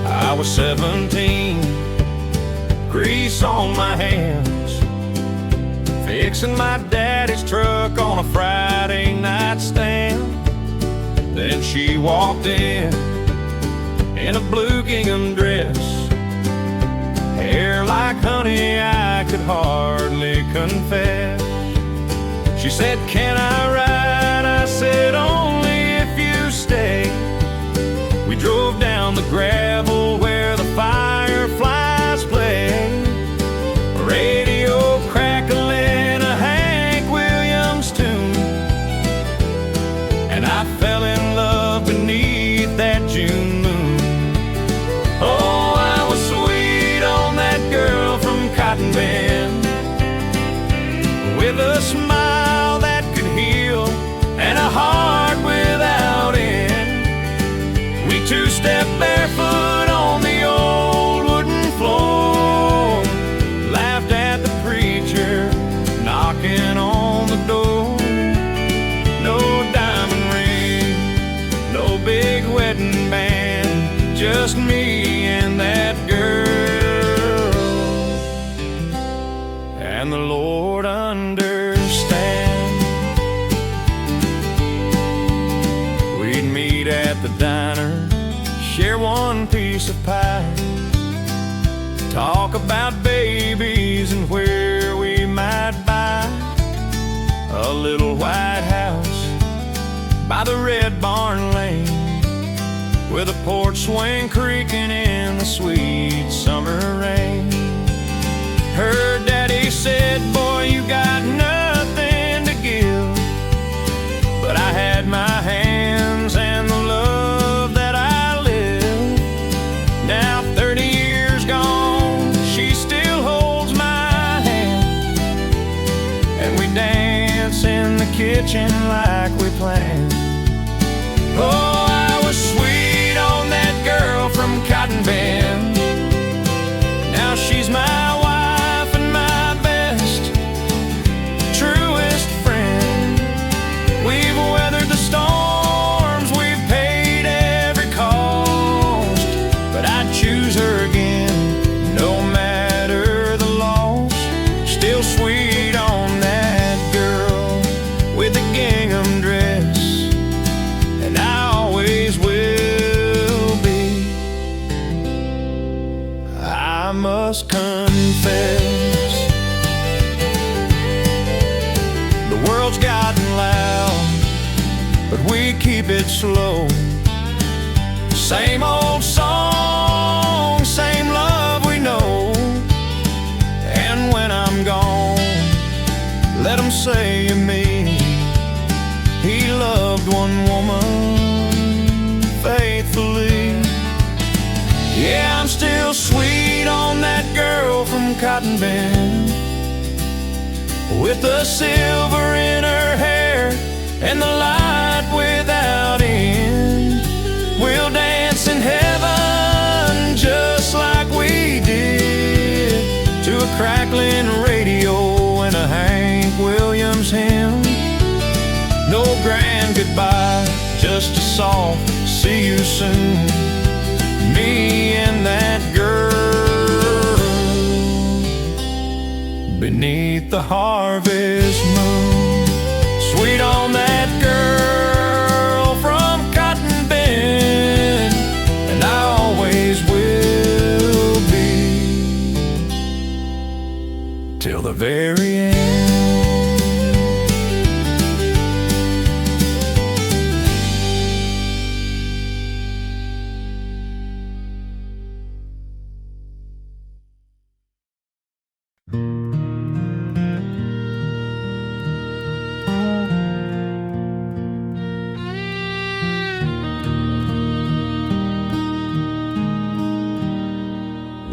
[SPEAKER 2] I was 17, grease on my hands, fixing my daddy's truck on a Friday night stand. Then she walked in a blue gingham dress, hair like honey, I could hardly confess. She said, can I ride? I said, only if you stay. We drove down the gravel where the fireflies play, radio crackling a Hank Williams tune, and I fell in love beneath that June moon. Oh, I was sweet on that girl from Cotton Bend, with a smile that could heal and a heart without end. We two-stepped barefoot on the old wooden floor, laughed at the preacher knocking on the door. No diamond ring, no big wedding band, just me and that girl. And the Lord understands. We'd meet at the diner, share one piece of pie, talk about babies and where we might buy a little white house by the red barn lane, with a porch swing creaking in the sweet summer rain. Her daddy said, boy, you got nothing to give, but I had my hands and the love that I live. Now 30 years gone, she still holds my hand, and we dance in the kitchen like we planned. Oh, I was sweet on that girl from Cotton Bend. Now she's my wife and my best, truest friend. We've weathered the storms, we've paid every cost, but I'd choose her again, no matter the loss. Still sweet on that girl with the gingham dress, and I always will be. I must confess, the world's gotten loud, but we keep it slow. Same old song, same love we know. And when I'm gone, let them say of me, he loved one woman faithfully. Yeah, I'm still sweet on that girl from Cotton Bend, with the silver in her hair and the light without end. We'll dance in heaven just like we saying goodbye, just a soft see you soon. Me and that girl beneath the harvest moon. Sweet on that girl from Cotton Bend, and I always will be till the very end.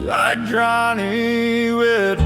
[SPEAKER 2] Like Johnny with